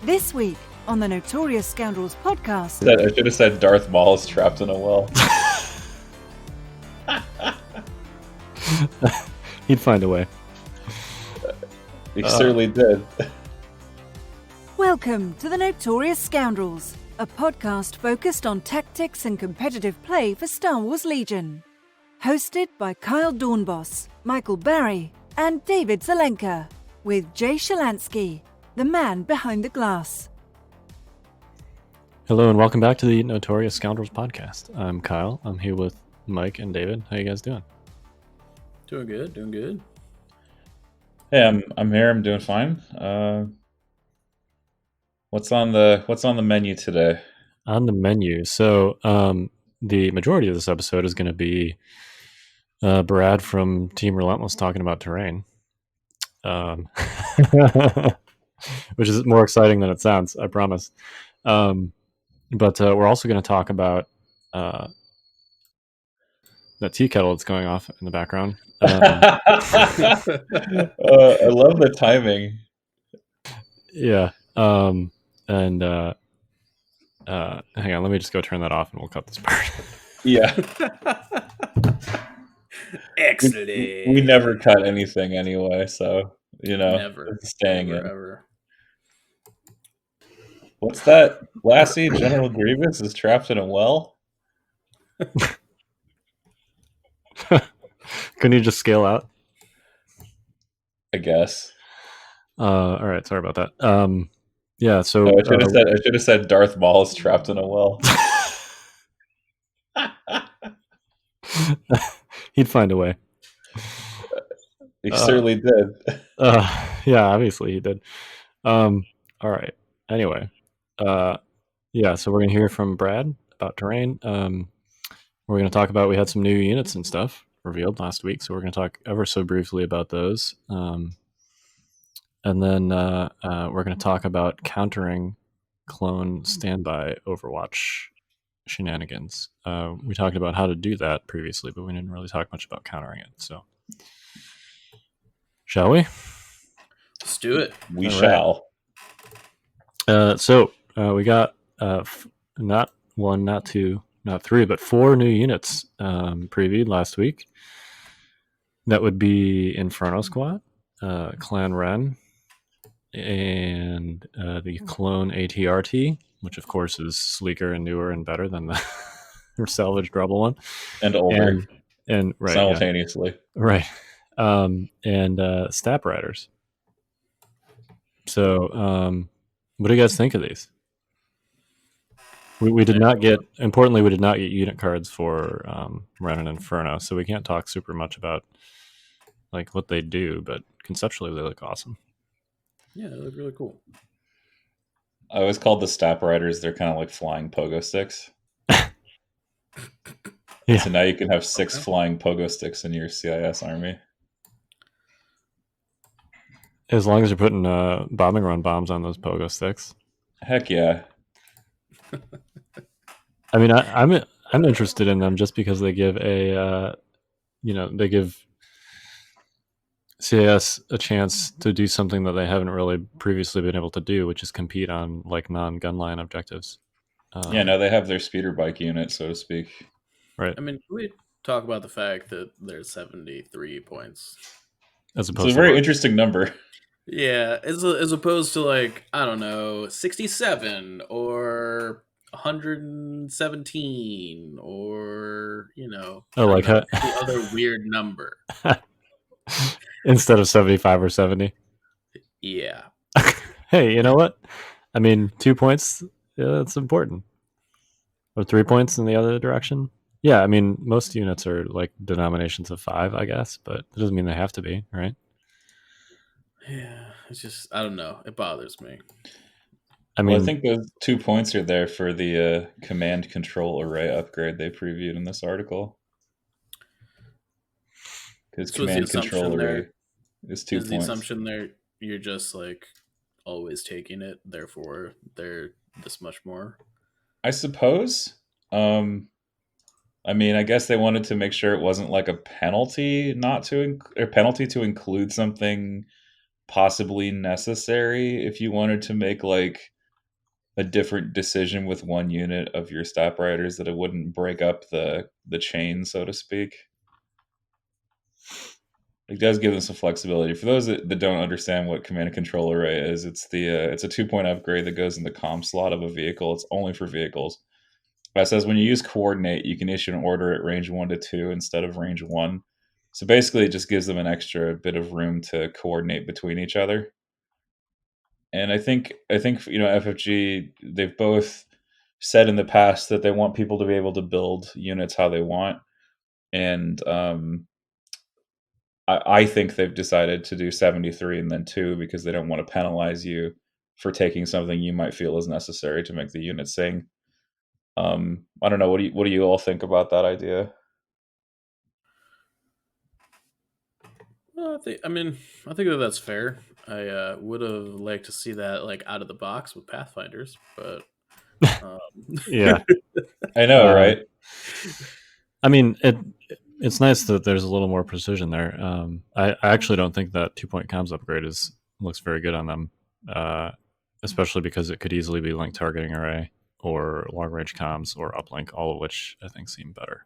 This week on the Notorious Scoundrels podcast. I should have said Darth Maul is trapped in a well. He'd find a way. He certainly did. Welcome to the Notorious Scoundrels, a podcast focused on tactics and competitive play for Star Wars Legion. Hosted by Kyle Dornbos, Michael Barry, and David Zelenka, with Jay Shalansky, the man behind the glass. Hello and welcome back to the Notorious Scoundrels podcast. I'm Kyle. I'm here with Mike and David. How you guys doing? Doing good. Hey, I'm here. I'm doing fine. What's on the menu today? On the menu, so the majority of this episode is going to be Brad from Team Relentless talking about terrain, which is more exciting than it sounds, I promise. But we're also going to talk about that tea kettle that's going off in the background. I love the timing. Yeah. Hang on, let me just go turn that off and we'll cut this part. Yeah. Excellent. We never cut anything anyway, so Never. it's staying in. Ever. What's that? Lassie, General Grievous is trapped in a well? Couldn't you just scale out? I guess. All right, sorry about that. Yeah, so I should have said Darth Maul is trapped in a well. he'd find a way. He certainly did. Yeah, obviously he did. All right. Anyway, yeah, so we're gonna hear from Brad about terrain. We're gonna talk about, we had some new units and stuff revealed last week, so we're gonna talk ever so briefly about those. And then we're going to talk about countering clone standby Overwatch shenanigans. We talked about how to do that previously, but we didn't really talk much about countering it. So, shall we? Let's do it. We shall. So we got not one, not two, not three, but 4 new units previewed last week. That would be Inferno Squad, Clan Ren, and the clone ATRT, which of course is sleeker and newer and better than the salvaged Rebel one, And older. And right, simultaneously. yeah, right, and Stap Riders. So, what do you guys think of these? We did not get, importantly, we did not get unit cards for Ren and Inferno, so we can't talk super much about like what they do, but conceptually they look awesome. Yeah, they look really cool. I always called the Stap Riders, they're kind of like flying pogo sticks. Yeah. So now you can have 6 flying pogo sticks in your CIS army. As long as you're putting bombing run bombs on those pogo sticks. Heck yeah. I mean, I'm interested in them just because they give they give CIS a chance to do something that they haven't really previously been able to do, which is compete on like non-gun line objectives. No, they have their speeder bike unit, so to speak. Right. I mean, can we talk about the fact that there's 73 points? As opposed It's a very interesting number. Yeah, as opposed to like, I don't know, 67 or 117 or, like any other weird number. Instead of 75 or 70. Yeah. Hey, you know what? I mean, 2 points, yeah, that's important. Or 3 points in the other direction. Yeah, I mean, most units are like denominations of 5, I guess, but it doesn't mean they have to be, right? Yeah, it's just, I don't know. It bothers me. I mean, I think those 2 points are there for the command control array upgrade they previewed in this article. Because command control array is 2 points. Is the assumption there you're just like always taking it, therefore they're this much more? I suppose. I mean, I guess they wanted to make sure it wasn't like a penalty to include something possibly necessary if you wanted to make like a different decision with one unit of your stat riders, that it wouldn't break up the chain, so to speak. It does give them some flexibility. For those that don't understand what command and control array is, it's a 2-point upgrade that goes in the comm slot of a vehicle. It's only for vehicles. It says when you use coordinate, you can issue an order at range 1 to 2 instead of range 1. So basically, it just gives them an extra bit of room to coordinate between each other. And I think FFG, they've both said in the past that they want people to be able to build units how they want, and I think they've decided to do 73 and then 2 because they don't want to penalize you for taking something you might feel is necessary to make the unit sing. I don't know. What do you all think about that idea? Well, I think that's fair. I would have liked to see that like out of the box with Pathfinders, but Yeah, I know, right? I mean, it's nice that there's a little more precision there. I actually don't think that 2-point comms upgrade looks very good on them, especially because it could easily be link targeting array or long range comms or uplink, all of which I think seem better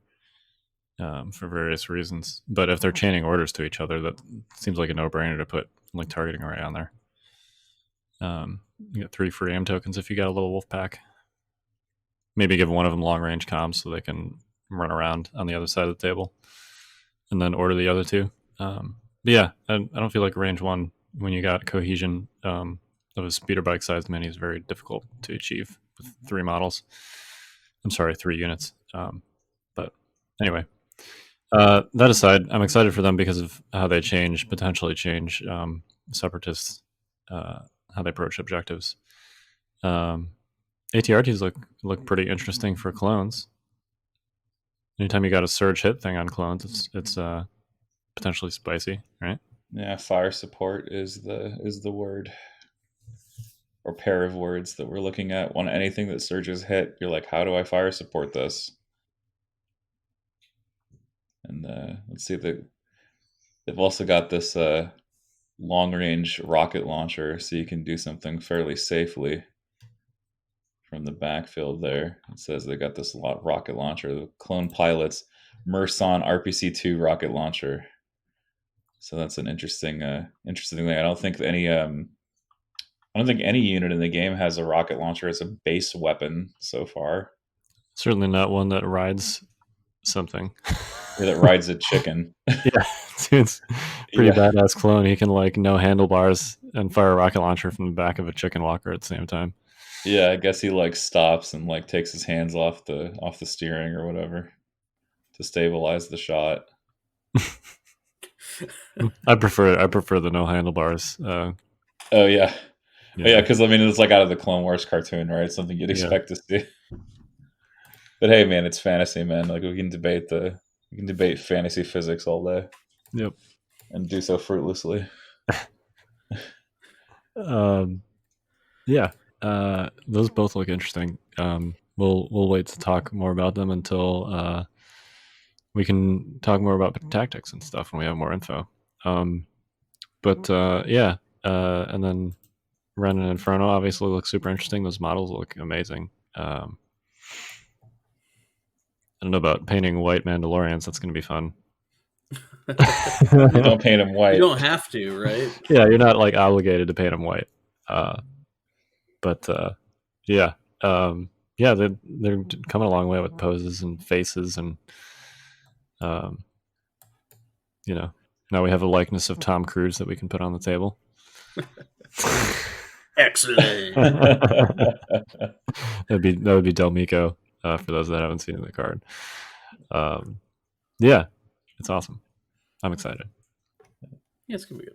for various reasons. But if they're chaining orders to each other, that seems like a no-brainer to put link targeting array on there. You get 3 free aim tokens if you got a little wolf pack. Maybe give one of them long range comms so they can run around on the other side of the table, and then order the other 2. But yeah, I don't feel like range 1 when you got cohesion of a speeder bike sized mini is very difficult to achieve with 3 models. I'm sorry, 3 units. But anyway, that aside, I'm excited for them because of how they potentially change separatists, how they approach objectives. ATRTs look pretty interesting for clones. Anytime you got a surge hit thing on clones, it's potentially spicy, right? Yeah, fire support is the word or pair of words that we're looking at. When anything that surges hit, you're like, how do I fire support this? And let's see, they've also got this long range rocket launcher, so you can do something fairly safely from the backfield there. It says they got this rocket launcher, the Clone Pilots Merson RPC-2 rocket launcher. So that's an interesting thing. I don't think any unit in the game has a rocket launcher as a base weapon so far. Certainly not one that rides something. Or that rides a chicken. Yeah, it's pretty badass clone. He can like no handlebars and fire a rocket launcher from the back of a chicken walker at the same time. Yeah, I guess he like stops and like takes his hands off the steering or whatever to stabilize the shot. I prefer the no handlebars. Oh yeah, because I mean it's like out of the Clone Wars cartoon, right? Something you'd expect to see. But hey, man, it's fantasy, man. Like we can debate fantasy physics all day. Yep, and do so fruitlessly. Yeah, those both look interesting. We'll wait to talk more about them until we can talk more about tactics and stuff when we have more info. But yeah, and then Ren and Inferno obviously look super interesting. Those models look amazing. I don't know about painting white Mandalorians. That's going to be fun. You don't paint them white. You don't have to, right? Yeah, you're not like obligated to paint them white. But yeah, yeah, they're coming a long way with poses and faces, and you know, now we have a likeness of Tom Cruise that we can put on the table. Excellent. that would be Del Mico for those that haven't seen the card. Yeah, it's awesome. I'm excited. Yeah, it's gonna be good.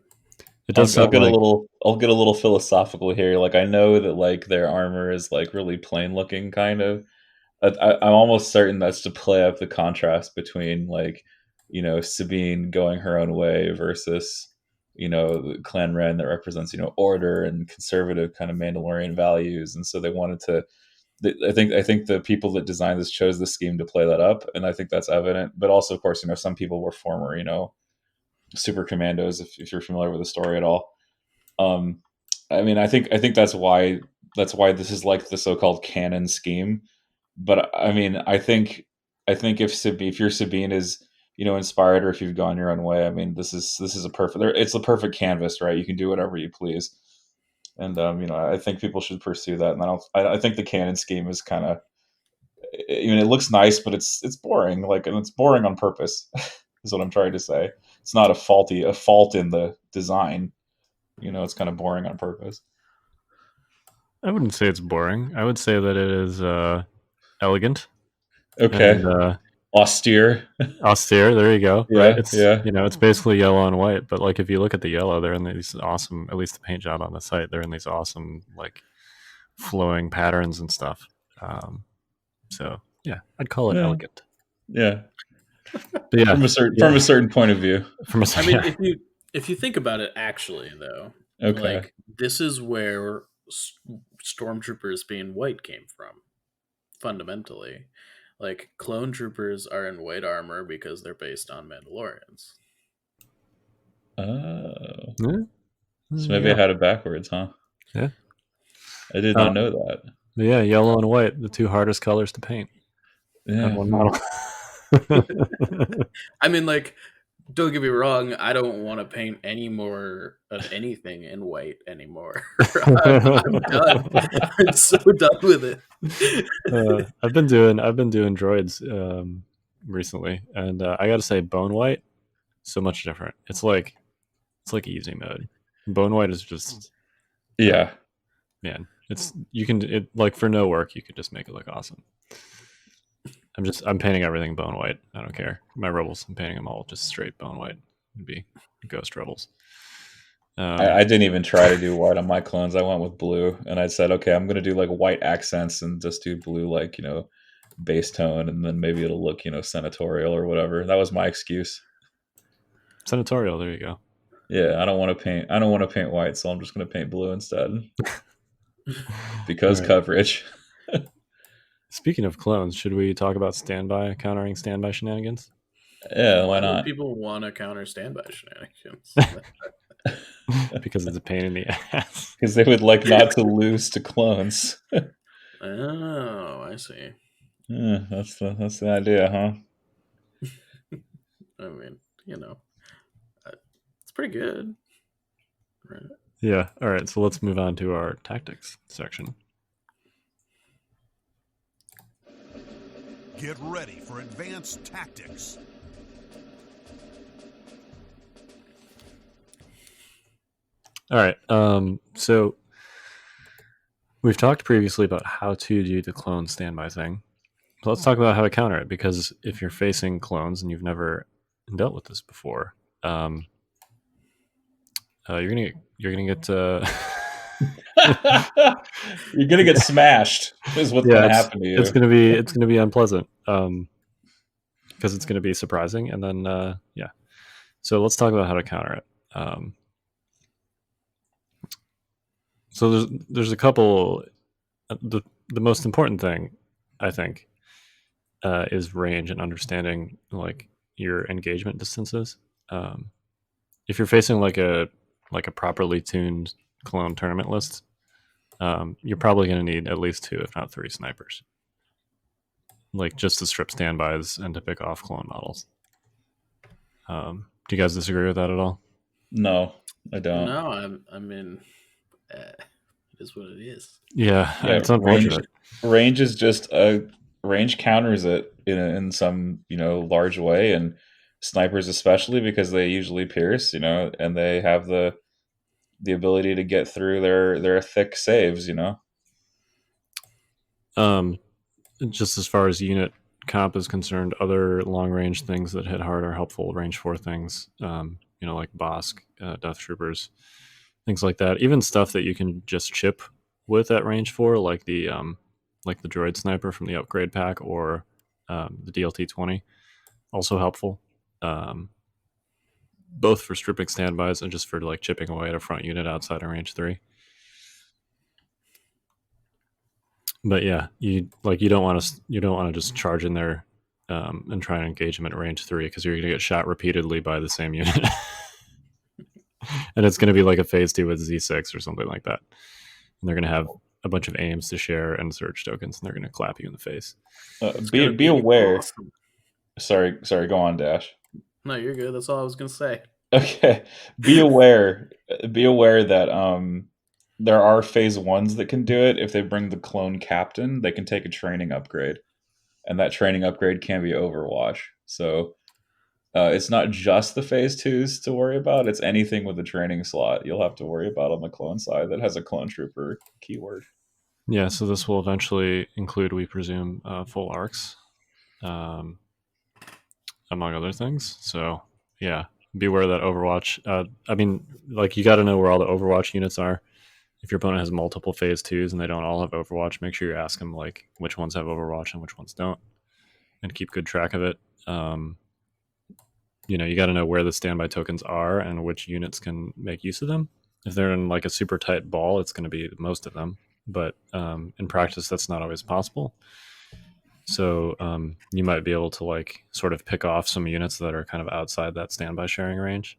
It does. I'll get a little philosophical here. Like I know that like their armor is like really plain looking, kind of. I'm almost certain that's to play up the contrast between like, Sabine going her own way versus, Clan Ren that represents, order and conservative kind of Mandalorian values. And so they wanted to, I think the people that designed this chose the scheme to play that up. And I think that's evident. But also, of course, some people were former, super commandos, if you're familiar with the story at all. I mean, I think that's why That's why this is like the so-called canon scheme. But I mean, I think if your Sabine is inspired, or if you've gone your own way, I mean, this is a perfect. It's the perfect canvas, right? You can do whatever you please, and I think people should pursue that. And I think the canon scheme is kind of, it looks nice, but it's boring. Like, and it's boring on purpose. Is what I'm trying to say. It's not a fault in the design. It's kind of boring on purpose. I wouldn't say it's boring. I would say that it is elegant. Okay. And austere. Austere. There you go. Yeah, Right. It's yeah. it's basically yellow and white. But like if you look at the yellow, they're in these awesome. At least the paint job on the site, they're in these awesome like flowing patterns and stuff. So yeah, I'd call it elegant. Yeah. But yeah, from a certain point of view. I mean, if you think about it, actually, though, Okay. like this is where stormtroopers being white came from. Fundamentally, like clone troopers are in white armor because they're based on Mandalorians. Oh. Yeah. So maybe I had it backwards, huh? Yeah. I did not know that. Yeah, yellow and white, the two hardest colors to paint. Yeah. On one model. I mean, like, don't get me wrong, I don't want to paint any more of anything in white anymore. I'm done. I'm so done with it. I've been doing droids recently, and I got to say, bone white, so much different. It's like easy mode. Bone white is just man. Like for no work, you could just make it look awesome. I'm painting everything bone white. I don't care. My rebels, I'm painting them all just straight bone white. It'd be ghost rebels. I didn't even try to do white on my clones. I went with blue, and I said, okay, I'm gonna do like white accents and just do blue, like base tone, and then maybe it'll look senatorial or whatever. That was my excuse. Senatorial. There you go. Yeah, I don't want to paint white, so I'm just gonna paint blue instead. Because coverage. Speaking of clones, should we talk about countering standby shenanigans? Yeah, why not? People want to counter standby shenanigans. Because it's a pain in the ass. Because they would like not to lose to clones. Oh, I see. Yeah, that's the idea, huh? I mean, it's pretty good, right? Yeah. All right. So let's move on to our tactics section. Get ready for advanced tactics. All right. So we've talked previously about how to do the clone standby thing. So let's talk about how to counter it, because if you're facing clones and you've never dealt with this before, you're gonna get you're gonna get smashed. Is what's gonna happen to you. It's gonna be unpleasant. Because it's gonna be surprising, and then So let's talk about how to counter it. So there's a couple. The most important thing, I think, is range and understanding like your engagement distances. If you're facing like a properly tuned clone tournament list, you're probably going to need at least 2, if not 3 snipers, like just to strip standbys and to pick off clone models. Do you guys disagree with that at all? No, I don't. No, I mean, it is what it is. Yeah, it's unfortunate. Range is just range counters it in some large way, and snipers especially, because they usually pierce, and they have the ability to get through their thick saves, Just as far as unit comp is concerned, other long range things that hit hard are helpful. Range 4 things, like Bosk, Death Troopers, things like that. Even stuff that you can just chip with at range 4, like the droid sniper from the upgrade pack, or the DLT-20, also helpful. Both for stripping standbys and just for like chipping away at a front unit outside of range 3. But yeah, you don't want to just charge in there and try and engage them at range 3, because you're going to get shot repeatedly by the same unit. And it's going to be like a phase 2 with Z6 or something like that. And they're going to have a bunch of aims to share and search tokens, and they're going to clap you in the face. Be aware. Awesome. Sorry, go on, Dash. No, you're good. That's all I was gonna say. Okay, be aware that there are phase ones that can do it. If they bring the clone captain, they can take a training upgrade, and that training upgrade can be Overwatch. So it's not just the phase twos to worry about. It's anything with a training slot you'll have to worry about on the clone side that has a clone trooper keyword. Yeah, so this will eventually include, we presume, full arcs, among other things. So yeah, be aware that Overwatch. I mean, like, you got to know where all the Overwatch units are. If your opponent has multiple phase twos and they don't all have Overwatch, make sure you ask them like which ones have Overwatch and which ones don't, and keep good track of it. You got to know where the standby tokens are and which units can make use of them. If they're in like a super tight ball, it's going to be most of them. But in practice, that's not always possible. So you might be able to like sort of pick off some units that are kind of outside that standby sharing range.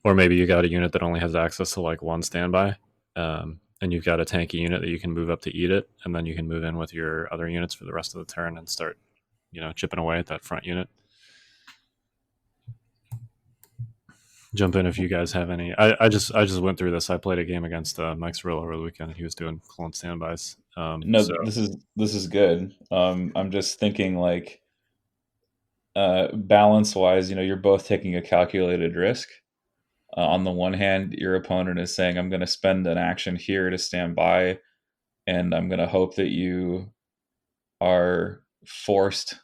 Or maybe you got a unit that only has access to like one standby, and you've got a tanky unit that you can move up to eat it, and then you can move in with your other units for the rest of the turn and start, chipping away at that front unit. Jump in if you guys have any. I just went through this. I played a game against Mike Cirillo over the weekend. He was doing clone standbys. No, this is good. I'm just thinking like balance wise. You're both taking a calculated risk. On the one hand, your opponent is saying, "I'm going to spend an action here to stand by, and I'm going to hope that you are forced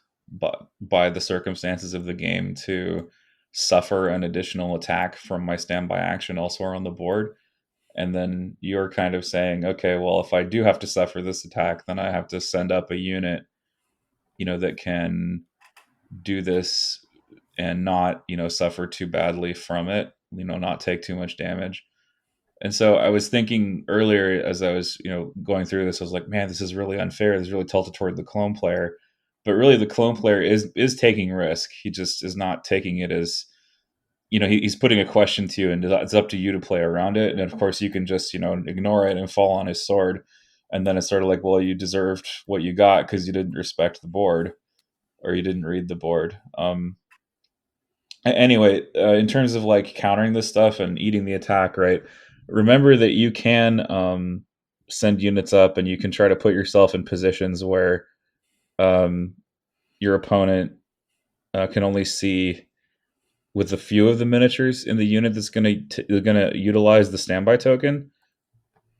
by the circumstances of the game to suffer an additional attack from my standby action elsewhere on the board." And then you're kind of saying, okay, well, if I do have to suffer this attack, then I have to send up a unit, that can do this and not, suffer too badly from it, not take too much damage. And so I was thinking earlier as I was, going through this, I was like, man, this is really unfair. This is really tilted toward the clone player. But really the clone player is taking risk. He just is not taking it as, he's putting a question to you, and it's up to you to play around it. And of course you can just, ignore it and fall on his sword. And then it's sort of like, well, you deserved what you got because you didn't respect the board or you didn't read the board. Anyway, in terms of like countering this stuff and eating the attack, right? Remember that you can send units up, and you can try to put yourself in positions where your opponent can only see with a few of the miniatures in the unit that's going to utilize the standby token.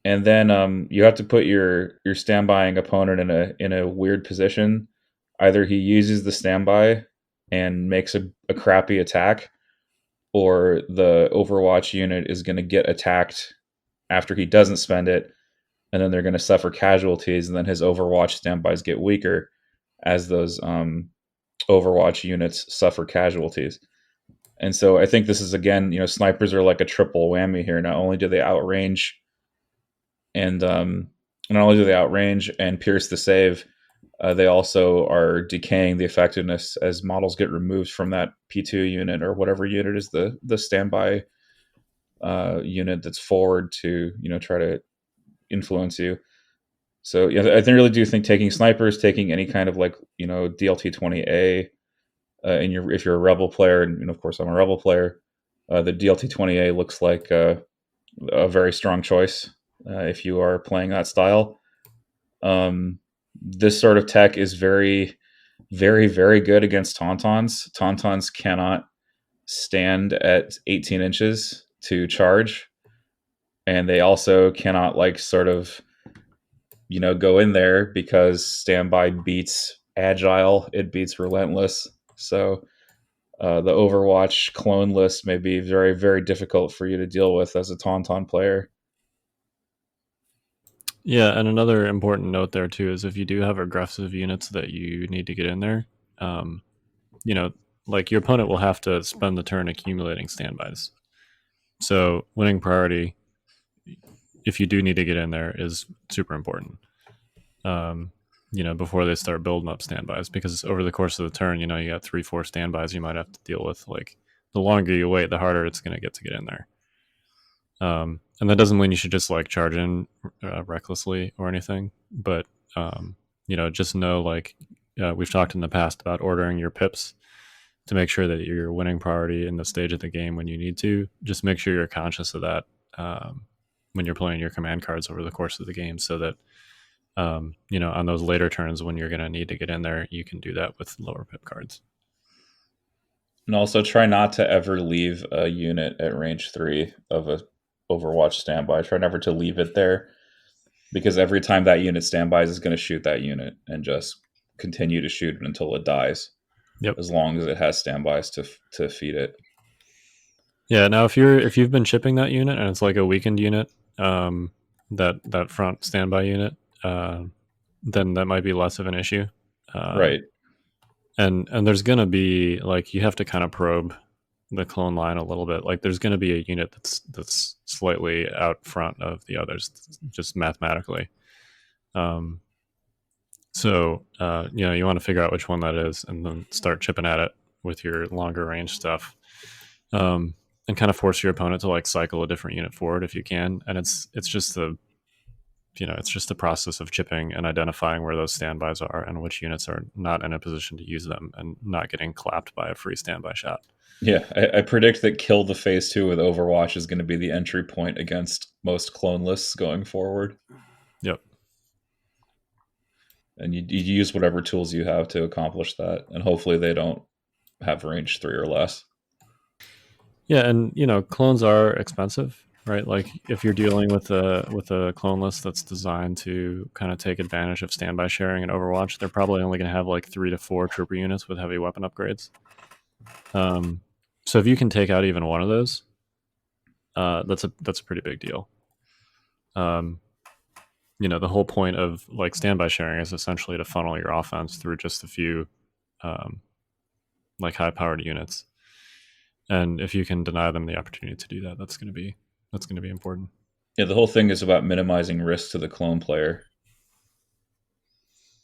And then you have to put your standbying opponent in a weird position. Either he uses the standby and makes a crappy attack, or the Overwatch unit is going to get attacked after he doesn't spend it, and then they're going to suffer casualties, and then his Overwatch standbys get weaker as those Overwatch units suffer casualties. And so I think this is, again, snipers are like a triple whammy here. Not only do they outrange and pierce the save, they also are decaying the effectiveness as models get removed from that P2 unit or whatever unit is the standby unit that's forward to try to influence you. So yeah, I really do think taking snipers, taking any kind of like DLT 20A, if you're a rebel player, and of course I'm a rebel player, the DLT 20A looks like a very strong choice if you are playing that style. This sort of tech is very, very, very good against Tauntauns. Tauntauns cannot stand at 18 inches to charge, and they also cannot go in there because standby beats agile, it beats relentless. So the Overwatch clone list may be very, very difficult for you to deal with as a Tauntaun player. Yeah, and another important note there too is if you do have aggressive units that you need to get in there, like your opponent will have to spend the turn accumulating standbys. So winning priority, if you do need to get in there, is super important. Before they start building up standbys, because over the course of the turn, you got 3-4 standbys you might have to deal with. Like, the longer you wait, the harder it's going to get in there. And that doesn't mean you should just like charge in recklessly or anything, but just know like we've talked in the past about ordering your pips to make sure that you're winning priority in the stage of the game when you need to. Just make sure you're conscious of that when you're playing your command cards over the course of the game, so that on those later turns when you're going to need to get in there, you can do that with lower pip cards. And also try not to ever leave a unit at range 3 of a Overwatch standby. Try never to leave it there, because every time that unit standbys is going to shoot that unit and just continue to shoot it until it dies. Yep. As long as it has standbys to feed it. Yeah. Now, if you've been chipping that unit and it's like a weakened unit, that front standby unit, then that might be less of an issue. Right. And there's going to be like, you have to kind of probe the clone line a little bit. Like there's going to be a unit that's slightly out front of the others, just mathematically. So you want to figure out which one that is, and then start chipping at it with your longer range stuff, and kind of force your opponent to like cycle a different unit forward if you can. And it's just the process of chipping and identifying where those standbys are and which units are not in a position to use them and not getting clapped by a free standby shot. Yeah, I predict that Kill the Phase 2 with Overwatch is going to be the entry point against most clone lists going forward. Yep. And you use whatever tools you have to accomplish that. And hopefully they don't have range 3 or less. Yeah, and clones are expensive, right? Like if you're dealing with a clone list that's designed to kind of take advantage of standby sharing in Overwatch, they're probably only going to have like 3 to 4 trooper units with heavy weapon upgrades. So if you can take out even one of those, that's a pretty big deal. The whole point of like standby sharing is essentially to funnel your offense through just a few like high powered units. And if you can deny them the opportunity to do that, that's going to be important. Yeah, the whole thing is about minimizing risk to the clone player,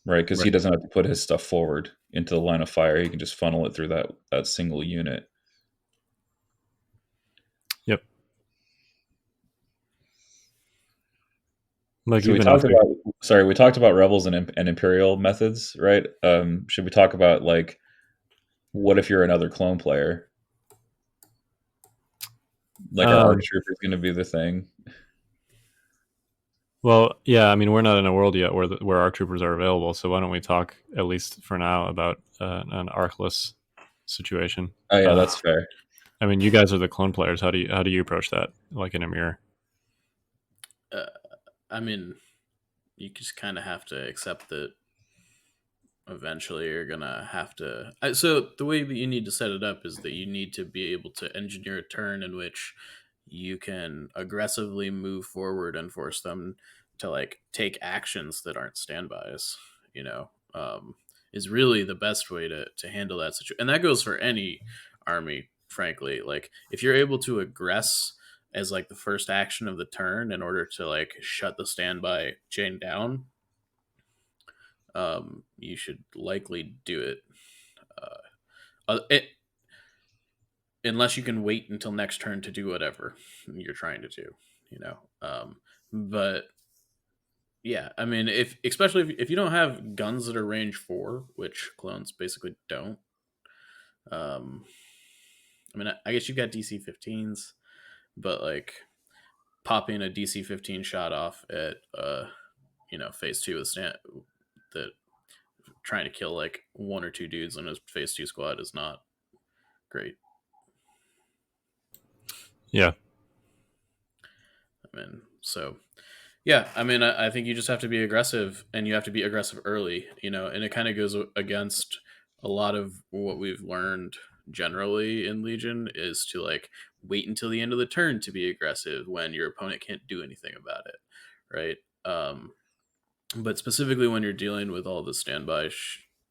right? Because he doesn't have to put his stuff forward into the line of fire. He can just funnel it through that single unit. Yep. Like so we talked about Rebels and Imperial methods, right? Should we talk about like what if you're another clone player? Like our ARC Trooper is going to be the thing. Well, yeah, I mean, we're not in a world yet where ARC Troopers are available, so why don't we talk, at least for now, about an ARC-less situation? Oh yeah, that's fair. I mean, you guys are the clone players. How do you approach that, like in a mirror? I mean, you just kind of have to accept that eventually you're gonna have to. So the way that you need to set it up is that you need to be able to engineer a turn in which you can aggressively move forward and force them to like take actions that aren't standbys. Is really the best way to handle that situation, and that goes for any army. Frankly, like if you're able to aggress as like the first action of the turn in order to like shut the standby chain down, you should likely do it. Unless you can wait until next turn to do whatever you're trying to do, but yeah, I mean, especially if you don't have guns that are range 4, which clones basically don't. I mean, I guess you've got DC-15s, but like popping a DC-15 shot off at phase 2 of that trying to kill like 1 or 2 dudes in a phase 2 squad is not great. Yeah. I mean, so yeah, I mean, I think you just have to be aggressive, and you have to be aggressive early, and it kind of goes against a lot of what we've learned generally in Legion is to like wait until the end of the turn to be aggressive when your opponent can't do anything about it, right? But specifically when you're dealing with all the standby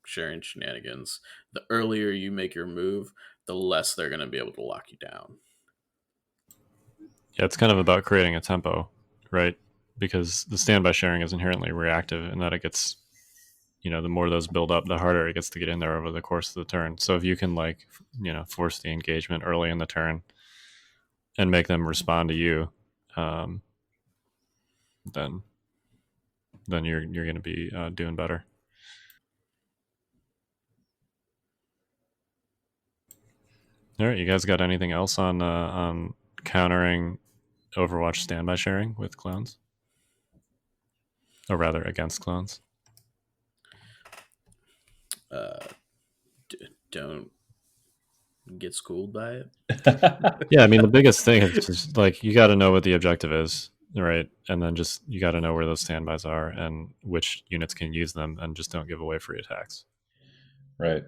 sharing shenanigans, the earlier you make your move, the less they're going to be able to lock you down. Yeah, it's kind of about creating a tempo, right? Because the standby sharing is inherently reactive, and that it gets, the more those build up, the harder it gets to get in there over the course of the turn. So if you can force the engagement early in the turn and make them respond to you, then you're going to be doing better. All right, you guys got anything else on countering Overwatch standby sharing with clones, or rather against clones? Don't get schooled by it. Yeah, I mean the biggest thing is just like you got to know what the objective is, right? And then just you got to know where those standbys are and which units can use them, and just don't give away free attacks. Right.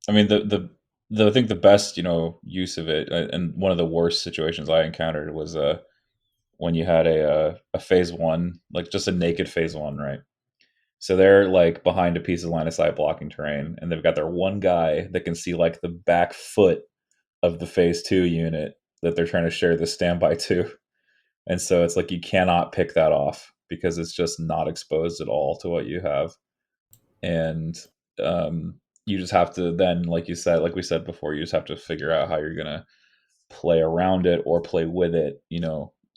I mean, I think the best use of it, and one of the worst situations I encountered was when you had a phase one, like just a naked phase one, right? So they're like behind a piece of line of sight blocking terrain, and they've got their one guy that can see like the back foot of the phase two unit that they're trying to share the standby to. And so it's like you cannot pick that off because it's just not exposed at all to what you have. And you just have to then, like you said, like we said before, you just have to figure out how you're going to play around it or play with it,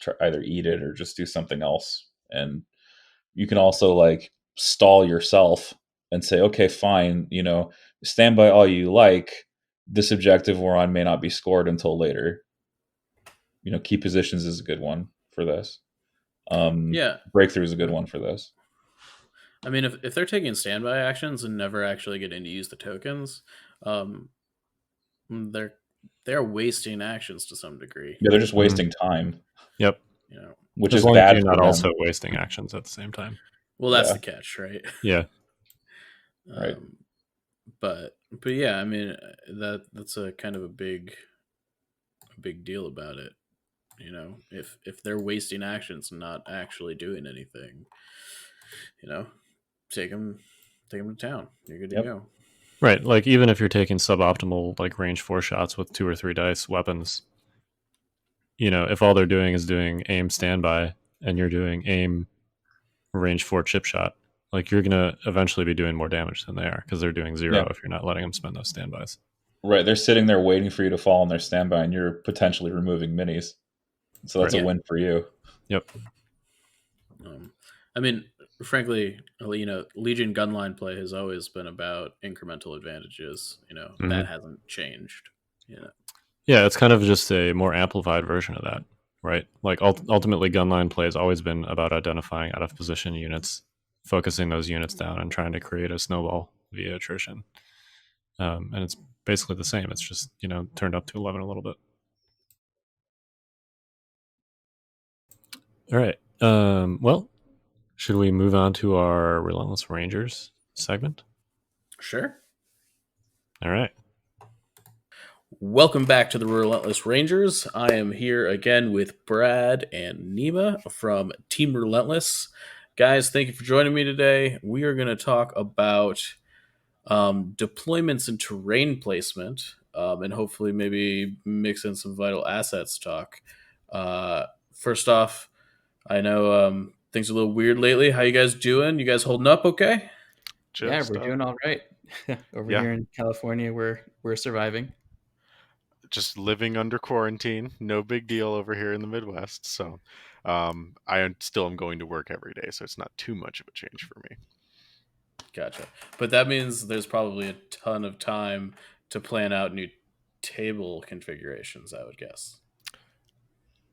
try, either eat it or just do something else. And you can also like stall yourself and say, okay, fine, stand by all you like. This objective we're on may not be scored until later. Key positions is a good one for this. Breakthrough is a good one for this. I mean, if they're taking standby actions and never actually getting to use the tokens, they're wasting actions to some degree. Yeah, they're just wasting time. Yep. Which as is long bad as you're for not them. also wasting actions at the same time. Well, that's the catch, right? Yeah. Right. But yeah, I mean that's a kind of a big deal about it. If they're wasting actions and not actually doing anything, take them to town. You're good to go. Right, like even if you're taking suboptimal like range 4 shots with 2 or 3 dice weapons, if all they're doing is doing aim standby and you're doing aim range 4 chip shot, like you're gonna eventually be doing more damage than they are because they're doing 0 if you're not letting them spend those standbys. Right, they're sitting there waiting for you to fall on their standby, and you're potentially removing minis. So that's a win for you. Yep. I mean, frankly, Legion gunline play has always been about incremental advantages. That hasn't changed. Yeah, it's kind of just a more amplified version of that, right? Like ultimately, gunline play has always been about identifying out of position units, focusing those units down, and trying to create a snowball via attrition. And it's basically the same. It's just turned up to 11 a little bit. All right. Well, should we move on to our Relentless Rangers segment? Sure. All right. Welcome back to the Relentless Rangers. I am here again with Brad and Nema from Team Relentless. Guys, thank you for joining me today. We are going to talk about deployments and terrain placement, and hopefully maybe mix in some vital assets talk. First off, I know things are a little weird lately. How you guys doing? You guys holding up okay? Yeah, we're doing all right. Over here in California, we're surviving. Just living under quarantine, no big deal over here in the Midwest. So I still am going to work every day, so it's not too much of a change for me. Gotcha. But that means there's probably a ton of time to plan out new table configurations, I would guess.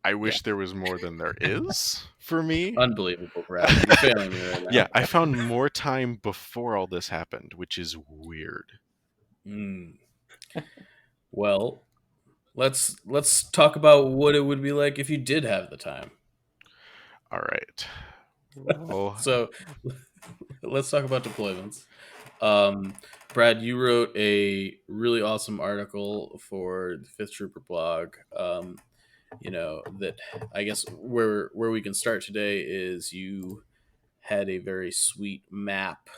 I wish there was more than there is for me. Unbelievable, Brad. You're failing me right now. Yeah, I found more time before all this happened, which is weird. Well, let's talk about what it would be like if you did have the time. All right. Well, so let's talk about deployments. Brad, you wrote a really awesome article for the Fifth Trooper blog. That I guess where we can start today is you had a very sweet map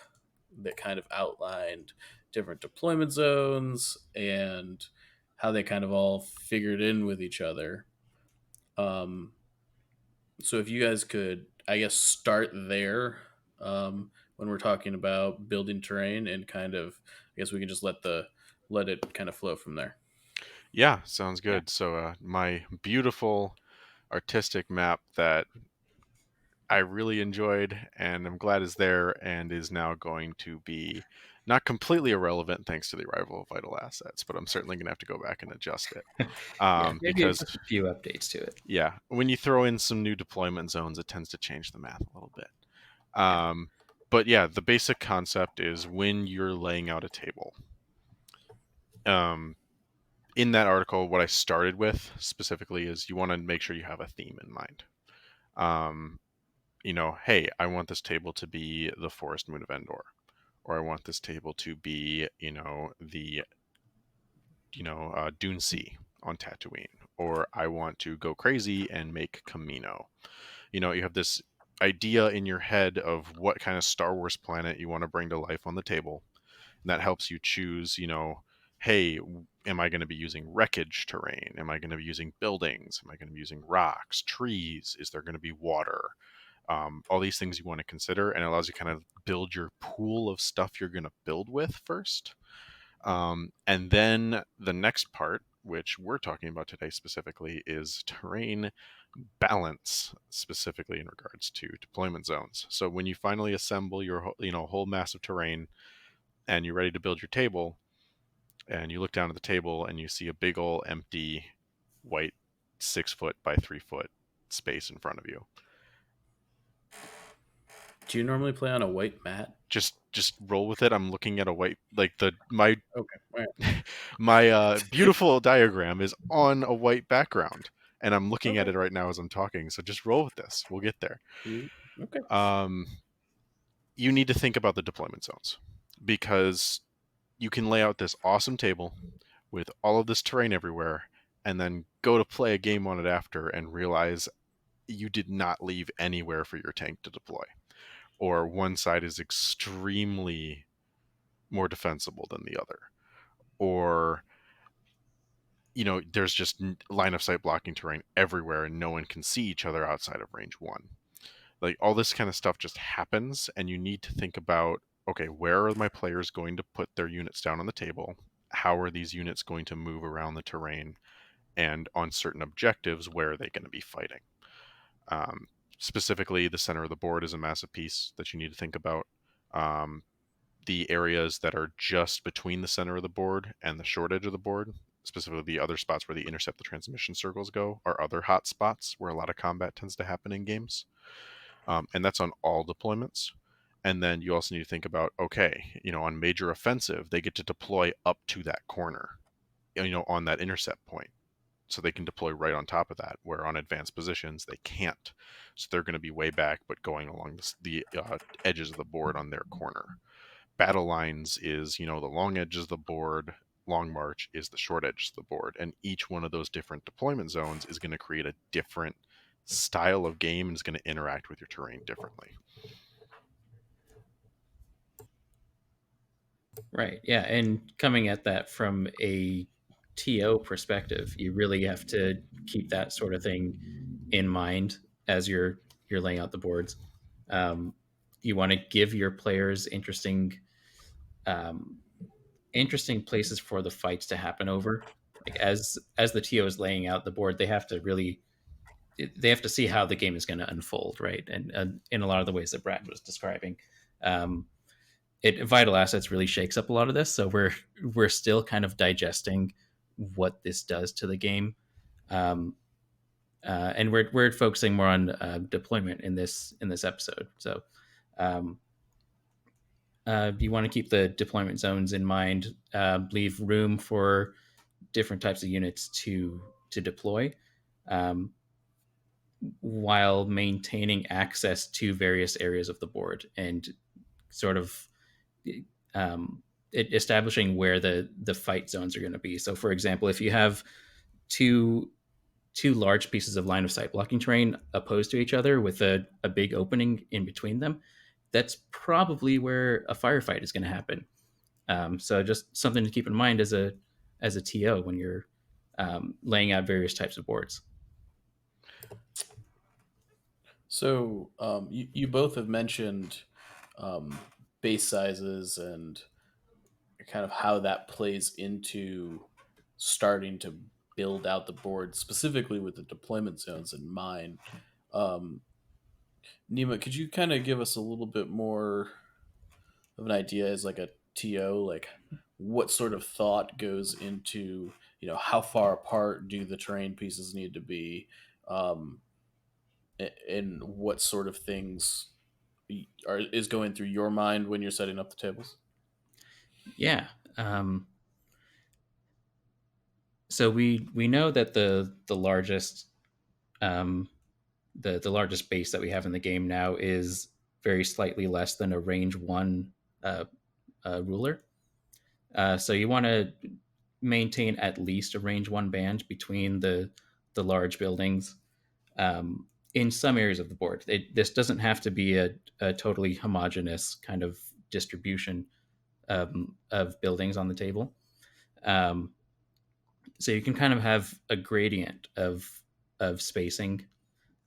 that kind of outlined different deployment zones and how they kind of all figured in with each other. So if you guys could, I guess, start there when we're talking about building terrain, and kind of, I guess we can just let it kind of flow from there. Yeah, sounds good. So my beautiful artistic map that I really enjoyed and I'm glad is there and is now going to be not completely irrelevant thanks to the arrival of Vital Assets, but I'm certainly going to have to go back and adjust it. Yeah, maybe Because just a few updates to it. yeah, when you throw in some new deployment zones, it tends to change the math a little bit. But yeah, the basic concept is when you're laying out a table. In that article, what I started with specifically is you want to make sure you have a theme in mind. Hey, I want this table to be the Forest Moon of Endor, or I want this table to be, the, Dune Sea on Tatooine, or I want to go crazy and make Camino. You have this idea in your head of what kind of Star Wars planet you want to bring to life on the table. And that helps you choose, hey, am I going to be using wreckage terrain? Am I going to be using buildings? Am I going to be using rocks, trees? Is there going to be water? All these things you want to consider, and it allows you kind of build your pool of stuff you're going to build with first. And then the next part, which we're talking about today specifically, is terrain balance, specifically in regards to deployment zones. So when you finally assemble your whole mass of terrain and you're ready to build your table, and you look down at the table and you see a big old empty white 6 foot by 3 foot space in front of you. Do you normally play on a white mat? Just roll with it. I'm looking at a white, like my Okay. my beautiful diagram is on a white background, and I'm looking at Okay. it right now as I'm talking. So just roll with this. We'll get there. Okay. You need to think about the deployment zones, because you can lay out this awesome table with all of this terrain everywhere, and then go to play a game on it after and realize you did not leave anywhere for your tank to deploy, or one side is extremely more defensible than the other, or there's just line of sight blocking terrain everywhere and no one can see each other outside of range 1. Like, all this kind of stuff just happens, and you need to think about, okay, where are my players going to put their units down on the table? How are these units going to move around the terrain? And on certain objectives, where are they going to be fighting? Specifically, the center of the board is a massive piece that you need to think about. The areas that are just between the center of the board and the short edge of the board, specifically the other spots where the intercept the transmission circles go, are other hot spots where a lot of combat tends to happen in games. And that's on all deployments. And then you also need to think about, okay, on major offensive, they get to deploy up to that corner, on that intercept point. So they can deploy right on top of that, where on advanced positions, they can't. So they're going to be way back, but going along the edges of the board on their corner. Battle lines is, the long edges of the board. Long march is the short edge of the board. And each one of those different deployment zones is going to create a different style of game and is going to interact with your terrain differently. Right. Yeah. And coming at that from a TO perspective, you really have to keep that sort of thing in mind as you're laying out the boards. You want to give your players interesting places for the fights to happen over. Like, as the TO is laying out the board, they have to see how the game is going to unfold, right? And in a lot of the ways that Brad was describing. Vital Assets really shakes up a lot of this, so we're still kind of digesting what this does to the game, and we're focusing more on deployment in this episode. So, you want to keep the deployment zones in mind, leave room for different types of units to deploy, while maintaining access to various areas of the board and sort of establishing where the fight zones are going to be. So, for example, if you have two large pieces of line of sight blocking terrain opposed to each other with a big opening in between them, that's probably where a firefight is going to happen. So, just something to keep in mind as a TO when you're laying out various types of boards. So you both have mentioned base sizes and kind of how that plays into starting to build out the board specifically with the deployment zones in mind. Um, Nema, could you kind of give us a little bit more of an idea as like a TO, like what sort of thought goes into, how far apart do the terrain pieces need to be, um, and what sort of things is going through your mind when you're setting up the tables? Yeah. So we know that the largest um, the largest base that we have in the game now is very slightly less than a range 1 uh, ruler. So you want to maintain at least a range 1 band between the large buildings in some areas of the board. This doesn't have to be a totally homogeneous kind of distribution of buildings on the table. So you can kind of have a gradient of spacing,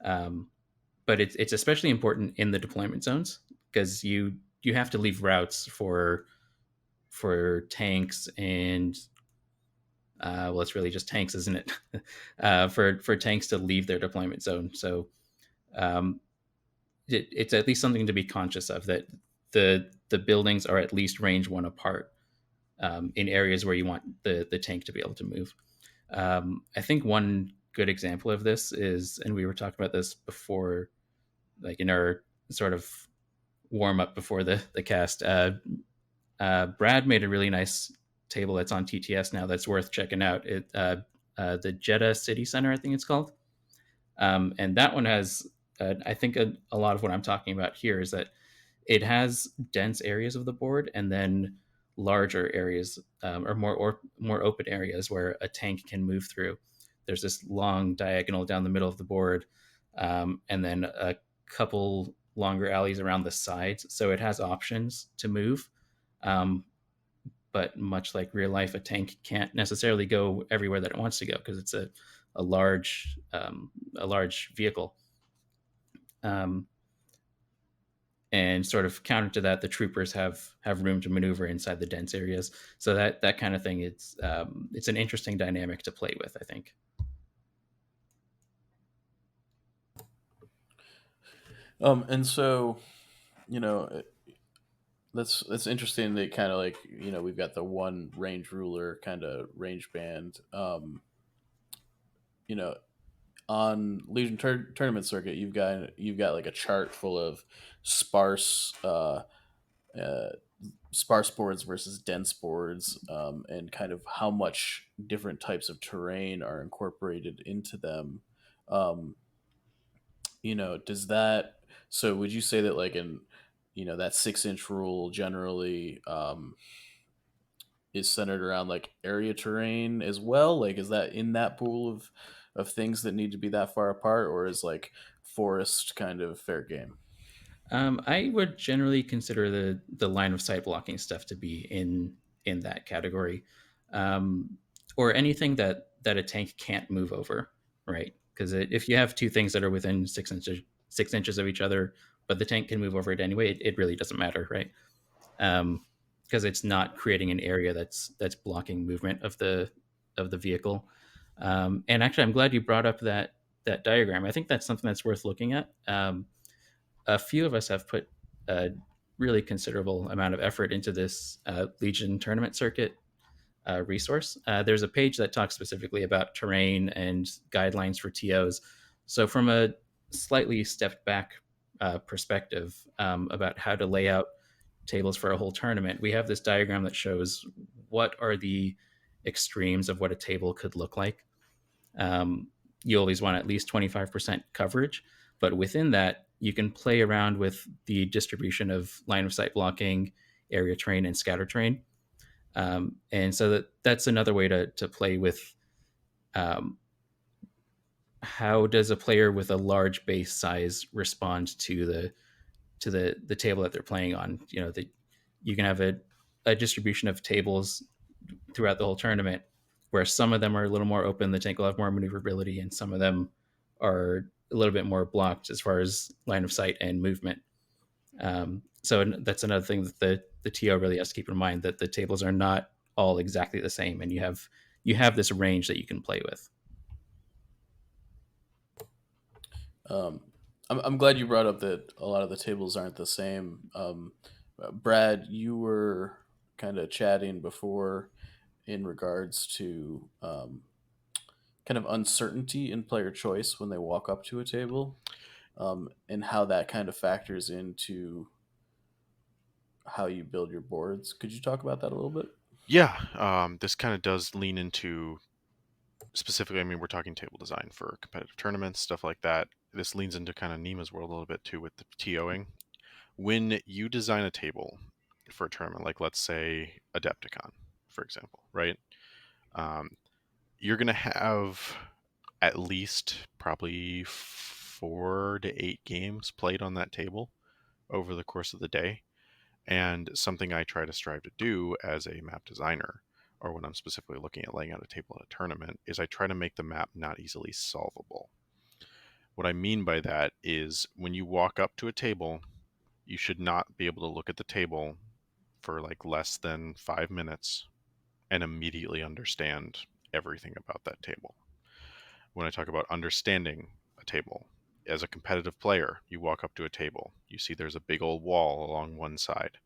but it's especially important in the deployment zones because you have to leave routes for tanks and well, it's really just tanks, isn't it? For tanks to leave their deployment zone. So um, it's at least something to be conscious of, that the buildings are at least range 1 apart in areas where you want the tank to be able to move. I think one good example of this is, and we were talking about this before, like in our sort of warm up before the cast. Brad made a really nice table that's on TTS now that's worth checking out. The Jeddah City Center, I think it's called. And that one has, I think, a lot of what I'm talking about here is that it has dense areas of the board and then larger areas or more open areas where a tank can move through. There's this long diagonal down the middle of the board, and then a couple longer alleys around the sides. So it has options to move. But much like real life, a tank can't necessarily go everywhere that it wants to go because it's a large vehicle. And sort of counter to that, the troopers have room to maneuver inside the dense areas. So that kind of thing, it's an interesting dynamic to play with, I think. And so, that's interesting. That kind of like, we've got the one range ruler kind of range band. On Legion tournament circuit, you've got like a chart full of sparse sparse boards versus dense boards, and kind of how much different types of terrain are incorporated into them. Um, does that, so would you say that like in, that 6-inch rule generally is centered around like area terrain as well? Like, is that in that pool of things that need to be that far apart, or is like forest kind of fair game? I would generally consider the line of sight blocking stuff to be in that category, or anything that a tank can't move over, right? Because if you have two things that are within 6 inches of each other, but the tank can move over it anyway, it really doesn't matter, right? Because it's not creating an area that's blocking movement of the vehicle. And actually, I'm glad you brought up that diagram. I think that's something that's worth looking at. A few of us have put a really considerable amount of effort into this Legion tournament circuit resource. There's a page that talks specifically about terrain and guidelines for TOs. So from a slightly stepped back perspective about how to lay out tables for a whole tournament, we have this diagram that shows what are the extremes of what a table could look like. You always want at least 25% coverage, but within that, you can play around with the distribution of line of sight blocking, area terrain, and scatter terrain. And so that's another way to play with how does a player with a large base size respond to the table that they're playing on. You can have a distribution of tables throughout the whole tournament where some of them are a little more open, the tank will have more maneuverability, and some of them are a little bit more blocked as far as line of sight and movement. So that's another thing that the TO really has to keep in mind, that the tables are not all exactly the same, and you have you have this range that you can play with. I'm glad you brought up that a lot of the tables aren't the same. Brad, you were kind of chatting before in regards to kind of uncertainty in player choice when they walk up to a table, and how that kind of factors into how you build your boards. Could you talk about that a little bit? Yeah, this kind of does lean into specifically, I mean, we're talking table design for competitive tournaments, stuff like that. This leans into kind of Nema's world a little bit too with the TOing. When you design a table for a tournament, like let's say Adepticon, for example, right? Um, you're going to have at least probably 4 to 8 games played on that table over the course of the day. And something I try to strive to do as a map designer, or when I'm specifically looking at laying out a table at a tournament, is I try to make the map not easily solvable. What I mean by that is when you walk up to a table, you should not be able to look at the table for like less than 5 minutes and immediately understand everything about that table. When I talk about understanding a table, as a competitive player, you walk up to a table, you see there's a big old wall along one side.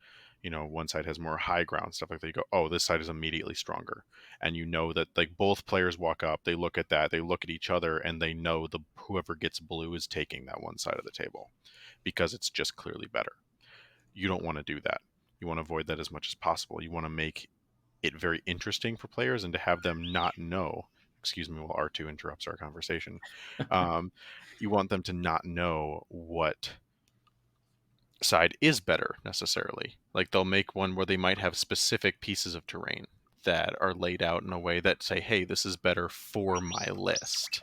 You know, one side has more high ground, stuff like that. You go, oh, this side is immediately stronger. And you know that like both players walk up, they look at that, they look at each other, and they know the whoever gets blue is taking that one side of the table because it's just clearly better. You don't want to do that. You want to avoid that as much as possible. You want to make it very interesting for players and to have them not know. Excuse me while R2 interrupts our conversation. You want them to not know what side is better necessarily. Like they'll make one where they might have specific pieces of terrain that are laid out in a way that say, hey, this is better for my list.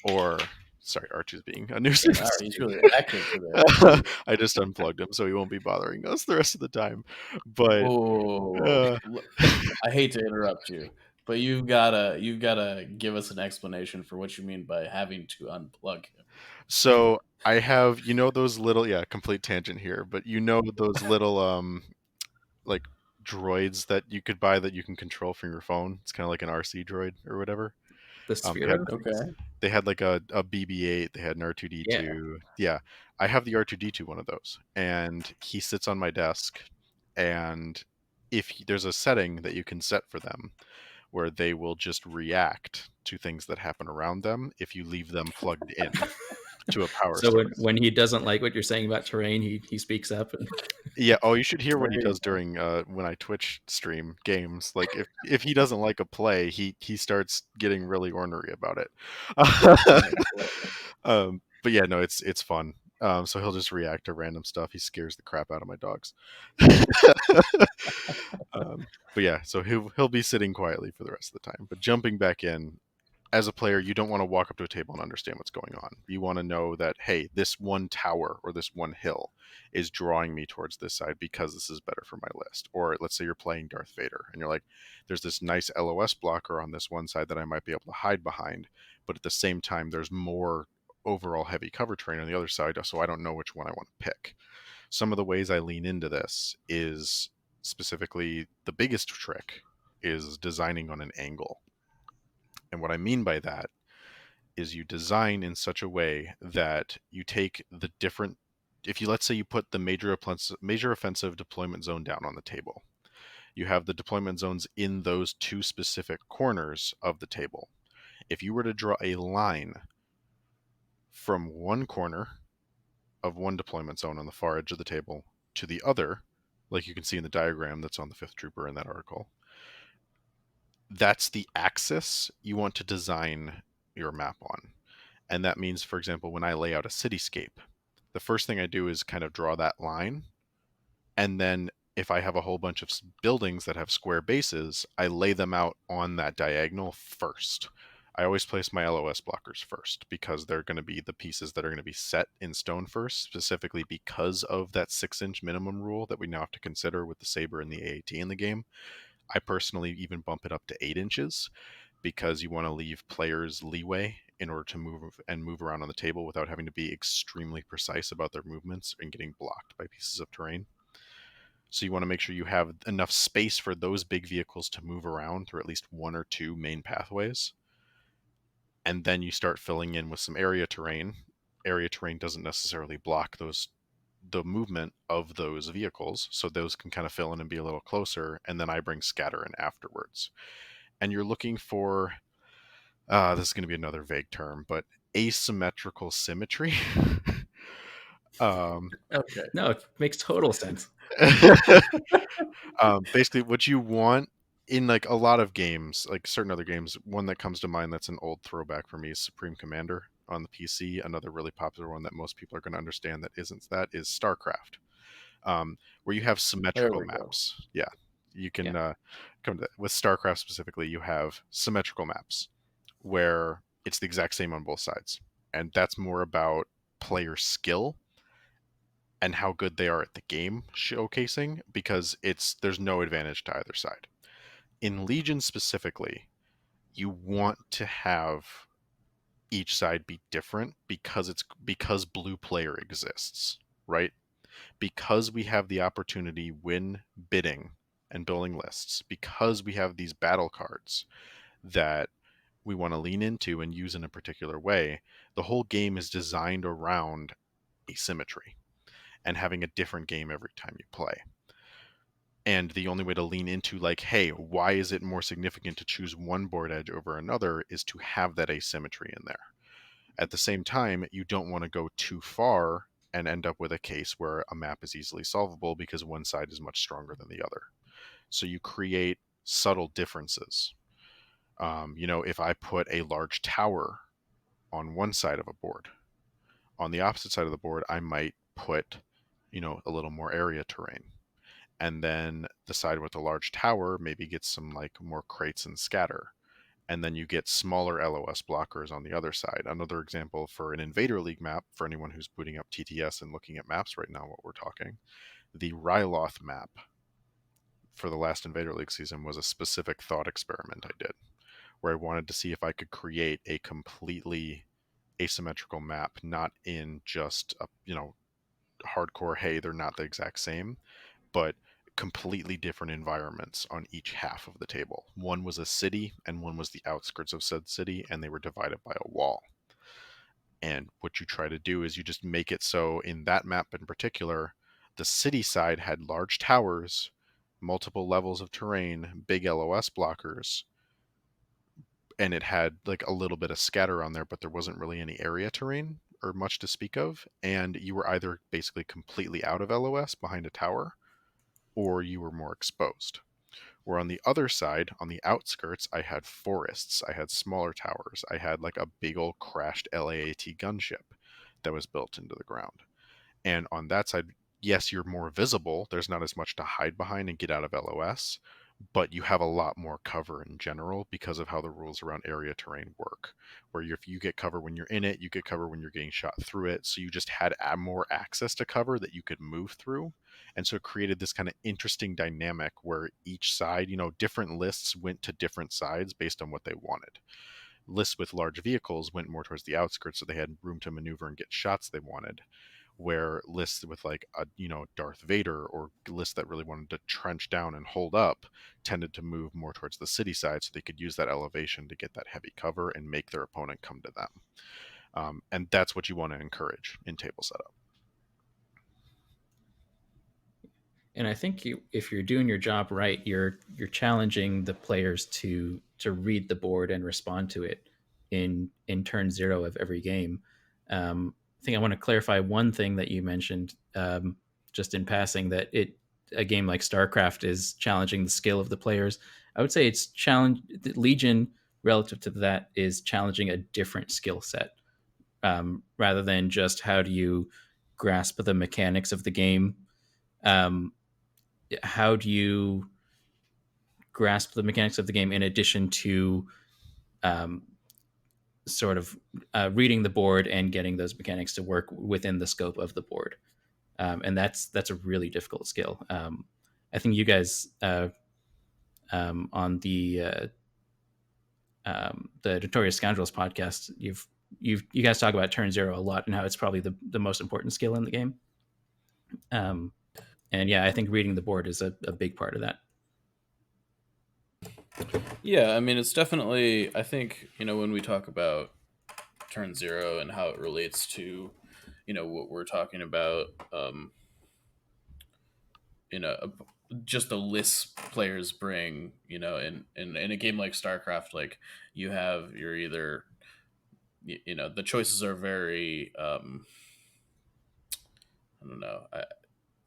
Or sorry, Archie's being a nuisance. Wow, he's really active today. I just unplugged him so he won't be bothering us the rest of the time. But I hate to interrupt you, but you've gotta give us an explanation for what you mean by having to unplug him. So I have, you know, those little, complete tangent here, but you know those little like droids that you could buy that you can control from your phone. It's kind of like an RC droid or whatever. The Sphere. They had like a BB-8. They had an R2D2. Yeah, I have the R2D2 one of those, and he sits on my desk. And if there's a setting that you can set for them, where they will just react to things that happen around them if you leave them plugged in to a power So source. when he doesn't like what you're saying about terrain, he speaks up. Yeah. Oh, you should hear what he does during when I Twitch stream games. Like if he doesn't like a play, he starts getting really ornery about it. But yeah, no, it's fun. So he'll just react to random stuff. He scares the crap out of my dogs. But yeah, so he'll be sitting quietly for the rest of the time. But jumping back in, as a player, you don't want to walk up to a table and understand what's going on. You want to know that, hey, this one tower or this one hill is drawing me towards this side because this is better for my list. Or let's say you're playing Darth Vader and you're like, there's this nice LOS blocker on this one side that I might be able to hide behind, but at the same time, there's more overall heavy cover terrain on the other side, so I don't know which one I want to pick. Some of the ways I lean into this is specifically the biggest trick is designing on an angle. And what I mean by that is you design in such a way that you take the different, if you, let's say you put the major offensive deployment zone down on the table, you have the deployment zones in those two specific corners of the table. If you were to draw a line from one corner of one deployment zone on the far edge of the table to the other, like you can see in the diagram that's on the 5th Trooper in that article, that's the axis you want to design your map on. And that means, for example, when I lay out a cityscape, the first thing I do is kind of draw that line. And then if I have a whole bunch of buildings that have square bases, I lay them out on that diagonal first. I always place my LOS blockers first because they're going to be the pieces that are going to be set in stone first, specifically because of that 6-inch minimum rule that we now have to consider with the Saber and the AAT in the game. I personally even bump it up to 8 inches because you want to leave players leeway in order to move around on the table without having to be extremely precise about their movements and getting blocked by pieces of terrain. So you want to make sure you have enough space for those big vehicles to move around through at least one or two main pathways. And then you start filling in with some area terrain. Area terrain doesn't necessarily block the movement of those vehicles, so those can kind of fill in and be a little closer. And then I bring scatter in afterwards. And you're looking for this is going to be another vague term, but asymmetrical symmetry. Okay. No, it makes total sense. Basically, what you want in like a lot of games, like certain other games, one that comes to mind that's an old throwback for me is Supreme Commander on the PC. Another really popular one that most people are going to understand that isn't that is StarCraft, where you have There symmetrical we go. maps. Yeah, you can Yeah. come to that. With StarCraft specifically, you have symmetrical maps where it's the exact same on both sides, and that's more about player skill and how good they are at the game showcasing, because there's no advantage to either side. In Legion specifically, you want to have each side be different because blue player exists, right? Because we have the opportunity when bidding and building lists, because we have these battle cards that we want to lean into and use in a particular way, the whole game is designed around asymmetry and having a different game every time you play. And the only way to lean into, like, hey, why is it more significant to choose one board edge over another, is to have that asymmetry in there. At the same time, you don't want to go too far and end up with a case where a map is easily solvable because one side is much stronger than the other. So you create subtle differences. If I put a large tower on one side of a board, on the opposite side of the board, I might put, a little more area terrain. And then the side with the large tower maybe gets some like more crates and scatter. And then you get smaller LOS blockers on the other side. Another example for an Invader League map, for anyone who's booting up TTS and looking at maps right now, what we're talking, the Ryloth map for the last Invader League season was a specific thought experiment I did, where I wanted to see if I could create a completely asymmetrical map, not in just a, hardcore, hey, they're not the exact same, but completely different environments on each half of the table. One was a city and one was the outskirts of said city, and they were divided by a wall. And what you try to do is you just make it so in that map in particular, the city side had large towers, multiple levels of terrain, big LOS blockers, and it had like a little bit of scatter on there, but there wasn't really any area terrain or much to speak of. And you were either basically completely out of LOS behind a tower, or you were more exposed. Where on the other side, on the outskirts, I had forests, I had smaller towers, I had like a big old crashed LAAT gunship that was built into the ground. And on that side, yes, you're more visible. There's not as much to hide behind and get out of LOS, but you have a lot more cover in general because of how the rules around area terrain work. Where if you get cover when you're in it, you get cover when you're getting shot through it. So you just had more access to cover that you could move through. And so it created this kind of interesting dynamic where each side, different lists went to different sides based on what they wanted. Lists with large vehicles went more towards the outskirts, so they had room to maneuver and get shots they wanted, where lists with like a Darth Vader, or lists that really wanted to trench down and hold up, tended to move more towards the city side, so they could use that elevation to get that heavy cover and make their opponent come to them. And that's what you want to encourage in table setup. And I think if you're doing your job right, you're challenging the players to read the board and respond to it in turn 0 of every game. I think I want to clarify one thing that you mentioned just in passing, that a game like StarCraft is challenging the skill of the players. I would say it's Legion relative to that is challenging a different skill set, rather than just how do you grasp the mechanics of the game. How do you grasp the mechanics of the game in addition to sort of reading the board and getting those mechanics to work within the scope of the board? And that's a really difficult skill. I think you guys on the Notorious Scoundrels podcast, you guys talk about turn 0 a lot and how it's probably the most important skill in the game. And yeah, I think reading the board is a big part of that. Yeah, I mean, it's definitely, I think, when we talk about turn zero and how it relates to, what we're talking about, just the lists players bring, in a game like StarCraft, like you're either, the choices are very, I don't know,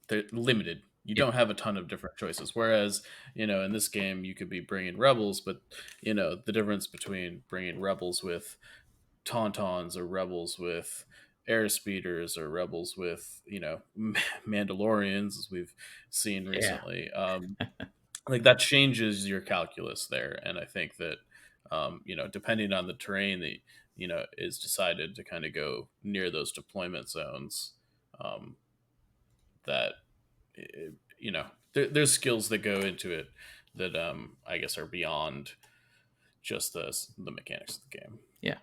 they're limited. You Yeah, don't have a ton of different choices. Whereas, in this game, you could be bringing rebels, but the difference between bringing rebels with tauntauns or rebels with air speeders or rebels with Mandalorians, as we've seen yeah, recently, like that changes your calculus there. And I think that depending on the terrain that is decided to kind of go near those deployment zones, um, that eh, there's skills that go into it that I guess are beyond just the mechanics of the game. yeah.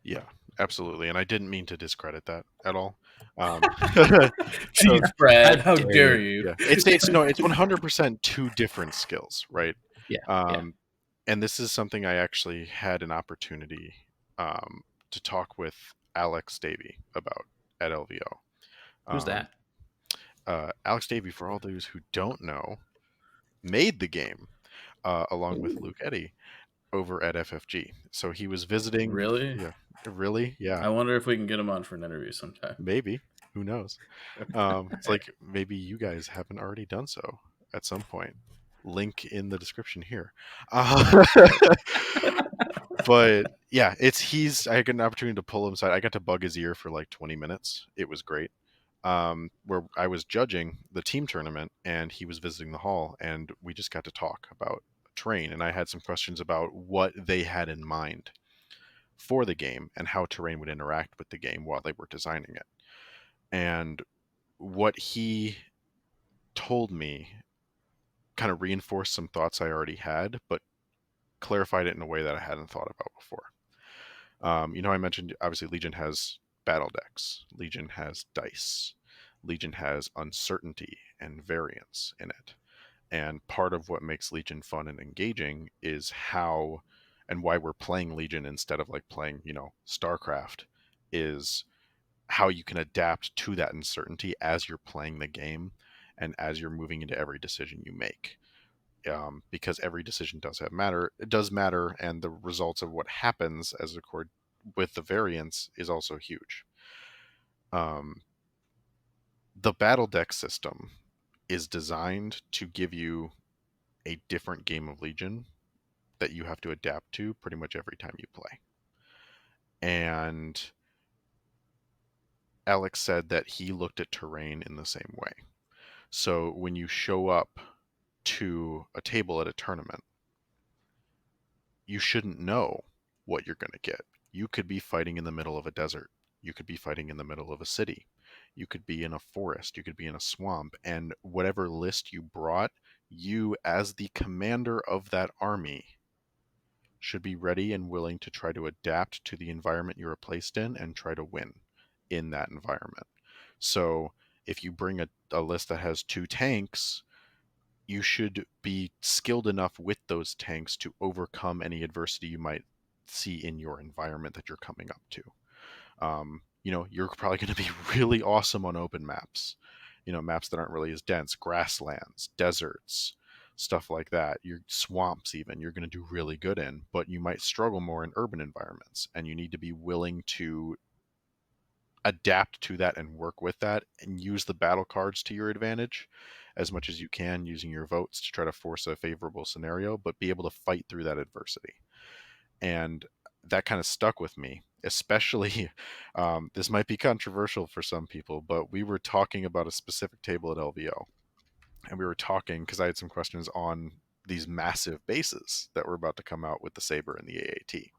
Yeah, absolutely. And I didn't mean to discredit that at all. So Jeez, Brad, how dare dare you. you? yeah, it's no, it's 100% two different skills, right? Yeah, yeah. And this is something I actually had an opportunity to talk with Alex Davey about at LVO. Who's that? Alex Davey, for all those who don't know, made the game along with Luke Eddy over at FFG. So he was visiting. Really? Yeah, really? Yeah, I wonder if we can get him on for an interview sometime. maybe. Who knows? It's like maybe you guys haven't already done so at some point. Link in the description here. But yeah, I got an opportunity to pull him aside. I got to bug his ear for like 20 minutes. It was great. Where I was judging the team tournament and he was visiting the hall, and we just got to talk about terrain, and I had some questions about what they had in mind for the game and how terrain would interact with the game while they were designing it. And what he told me kind of reinforced some thoughts I already had, but clarified it in a way that I hadn't thought about before. I mentioned obviously Legion has battle decks, Legion has dice, Legion has uncertainty and variance in it. And part of what makes Legion fun and engaging is how and why we're playing Legion instead of like playing, StarCraft, is how you can adapt to that uncertainty as you're playing the game and as you're moving into every decision you make. Because every decision it does matter, and the results of what happens as a cord with the variance is also huge. The battle deck system is designed to give you a different game of Legion that you have to adapt to pretty much every time you play. And Alex said that he looked at terrain in the same way. So when you show up to a table at a tournament, you shouldn't know what you're going to get. You could be fighting in the middle of a desert. You could be fighting in the middle of a city. You could be in a forest. You could be in a swamp. And whatever list you brought, you, as the commander of that army, should be ready and willing to try to adapt to the environment you are placed in and try to win in that environment. So if you bring a list that has 2 tanks, you should be skilled enough with those tanks to overcome any adversity you might see in your environment that you're coming up to. You're probably going to be really awesome on open maps, maps that aren't really as dense, grasslands, deserts, stuff like that. Your swamps, even, you're going to do really good in, but you might struggle more in urban environments, and you need to be willing to adapt to that and work with that and use the battle cards to your advantage as much as you can, using your votes to try to force a favorable scenario, but be able to fight through that adversity. And that kind of stuck with me, especially this might be controversial for some people, but we were talking about a specific table at LVO, and we were talking because I had some questions on these massive bases that were about to come out with the Saber and the AAT.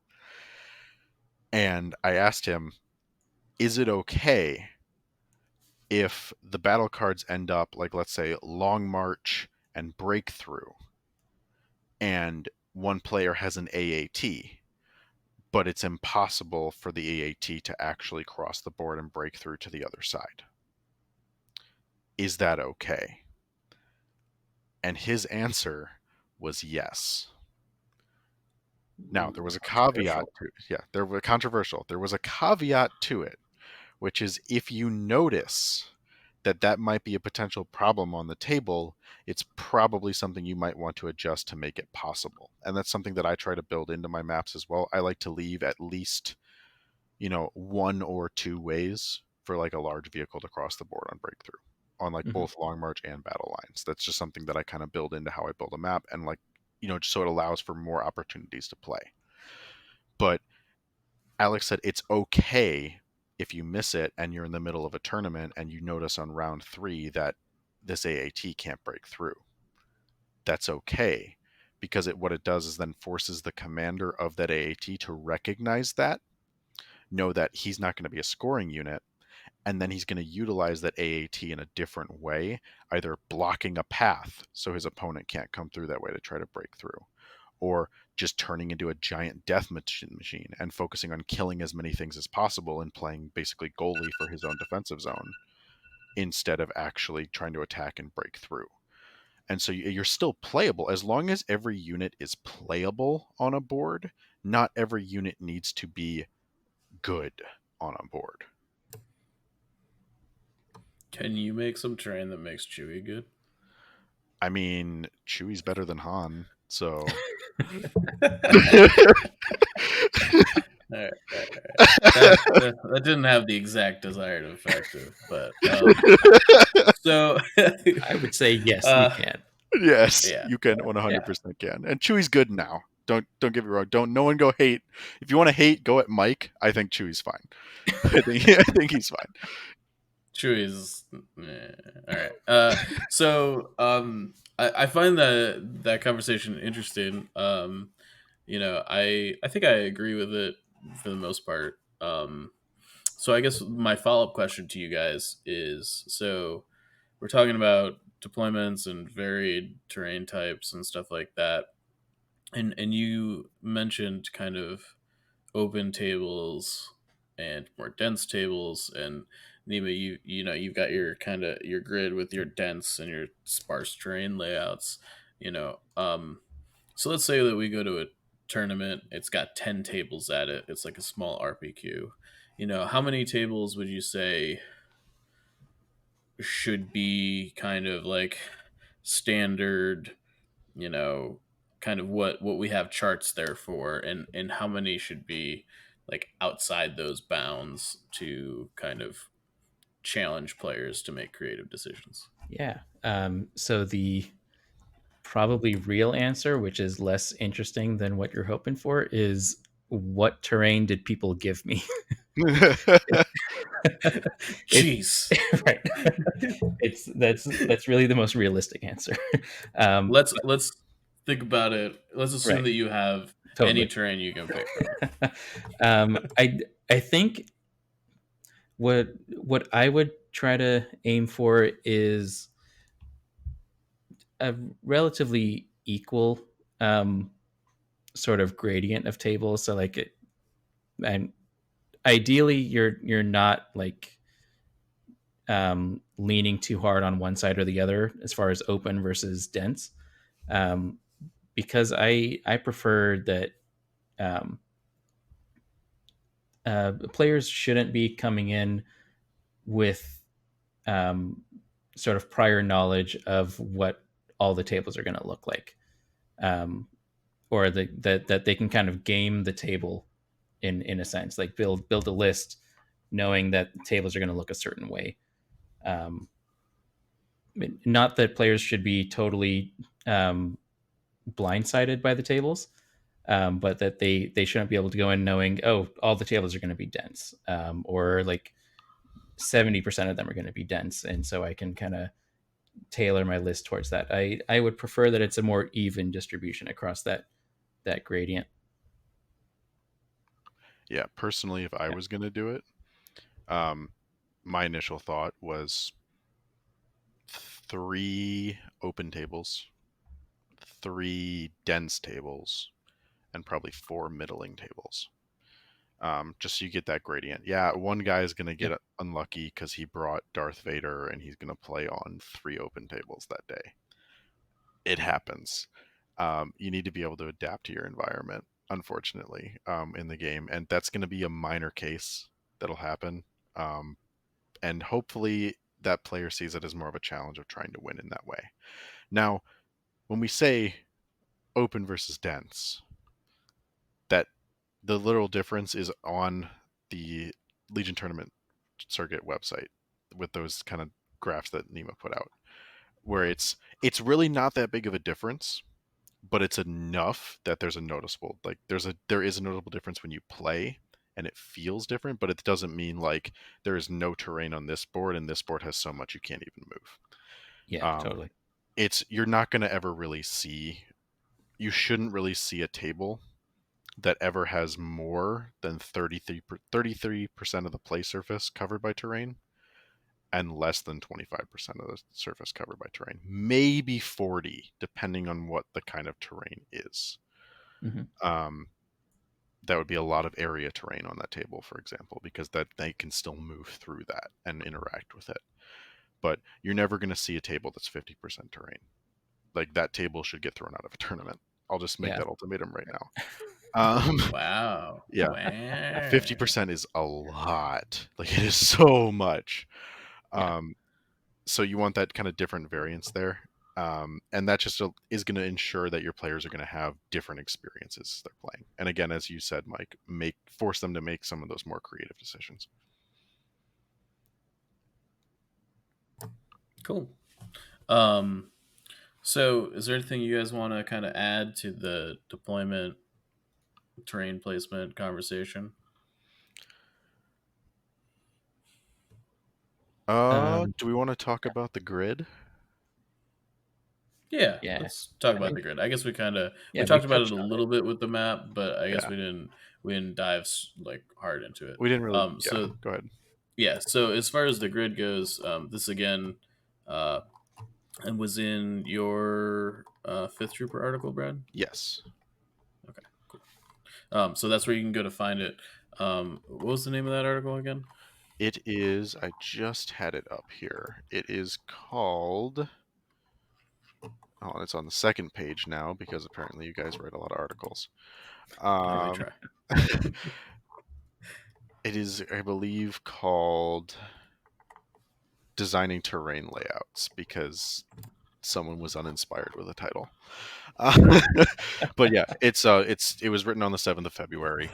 And I asked him, is it okay if the battle cards end up like, let's say, Long March and Breakthrough, and one player has an AAT, but it's impossible for the AAT to actually cross the board and break through to the other side? Is that okay? And his answer was yes. Now, there was a caveat to it. Yeah, there was controversial. There was a caveat to it, which is if you notice that that might be a potential problem on the table, it's probably something you might want to adjust to make it possible. And that's something that I try to build into my maps as well. I like to leave at least, one or two ways for like a large vehicle to cross the board on breakthrough on like both long march and battle lines. That's just something that I kind of build into how I build a map, and like, just so it allows for more opportunities to play. But Alex said it's okay if you miss it and you're in the middle of a tournament and you notice on round 3 that this AAT can't break through. That's okay, because what it does is then forces the commander of that AAT to recognize that, know that he's not going to be a scoring unit, and then he's going to utilize that AAT in a different way, either blocking a path so his opponent can't come through that way to try to break through, or just turning into a giant death machine and focusing on killing as many things as possible and playing basically goalie for his own defensive zone instead of actually trying to attack and break through. And so you're still playable as long as every unit is playable on a board. Not every unit needs to be good on a board. Can you make some terrain that makes Chewie good? I mean, Chewie's better than Han, so All right. That didn't have the exact desired effect, but so I would say yes, you can. yes, Yeah. you can 100% can. And Chewie's good now. Don't get me wrong. No one go hate. If you want to hate, go at Mike. I think Chewie's fine. I think he's fine. Chewie's all right. So I find that conversation interesting. I think I agree with it for the most part. So I guess my follow-up question to you guys is, so we're talking about deployments and varied terrain types and stuff like that. And you mentioned kind of open tables and more dense tables, and Nema, you've got your kind of your grid with your dense and your sparse terrain layouts. So let's say that we go to a tournament, it's got 10 tables at it, it's like a small RPQ. How many tables would you say should be kind of like standard, kind of what we have charts there for, and how many should be like outside those bounds to kind of challenge players to make creative decisions? Yeah. So the probably real answer, which is less interesting than what you're hoping for, is what terrain did people give me? Jeez. Right. That's really the most realistic answer. Let's think about it. Let's assume Right. that you have Totally. any terrain you can pick from. I think what I would try to aim for is a relatively equal sort of gradient of tables. So like it, and ideally you're not like leaning too hard on one side or the other as far as open versus dense, because I prefer that players shouldn't be coming in with sort of prior knowledge of what all the tables are going to look like, or that they can kind of game the table in a sense, like build a list knowing that tables are going to look a certain way. Not that players should be totally blindsided by the tables, but that they shouldn't be able to go in knowing, oh, all the tables are going to be dense, or like 70% of them are going to be dense, and so I can kind of tailor my list towards that. I would prefer that it's a more even distribution across that gradient. Yeah, personally, if I was going to do it, my initial thought was 3 open tables, 3 dense tables, and probably 4 middling tables. Just so you get that gradient. Yeah, one guy is going to get unlucky because he brought Darth Vader and he's going to play on 3 open tables that day. It happens. You need to be able to adapt to your environment, unfortunately, in the game. And that's going to be a minor case that'll happen. And hopefully that player sees it as more of a challenge of trying to win in that way. Now, when we say open versus dense, that the literal difference is on the Legion Tournament Circuit website with those kind of graphs that Nema put out, where it's really not that big of a difference, but it's enough that there's a noticeable, like there is a notable difference when you play, and it feels different, but it doesn't mean like there is no terrain on this board and this board has so much you can't even move. Yeah, totally. You're not going to ever really see, you shouldn't really see a table that ever has more than 33% of the play surface covered by terrain and less than 25% of the surface covered by terrain. Maybe 40, depending on what the kind of terrain is. That would be a lot of area terrain on that table, for example, because that they can still move through that and interact with it. But you're never going to see a table that's 50% terrain. Like, that table should get thrown out of a tournament. I'll just make that ultimatum right now. Wow. Yeah. Wow. 50% is a lot. Like, it is so much. So you want that kind of different variance there. And that just is going to ensure that your players are going to have different experiences they're playing. And again, as you said, Mike, force them to make some of those more creative decisions. Cool. So is there anything you guys want to kind of add to the deployment, terrain placement conversation? Do we want to talk about the grid? Yeah, Yeah. let's talk about the grid. I guess we kind of we talked about it a little bit with the map, but I guess we didn't dive like hard into it. We didn't really. So go ahead. Yeah. So as far as the grid goes, this again, and was in your 5th Trooper article, Brad. Yes. Okay. Cool. So that's where you can go to find it. What was the name of that article again? It is. I just had it up here. It is called. Oh, it's on the second page now because apparently you guys write a lot of articles. I really try. It is, I believe, called Designing Terrain Layouts because someone was uninspired with the title. But yeah, it was written on the 7th of February.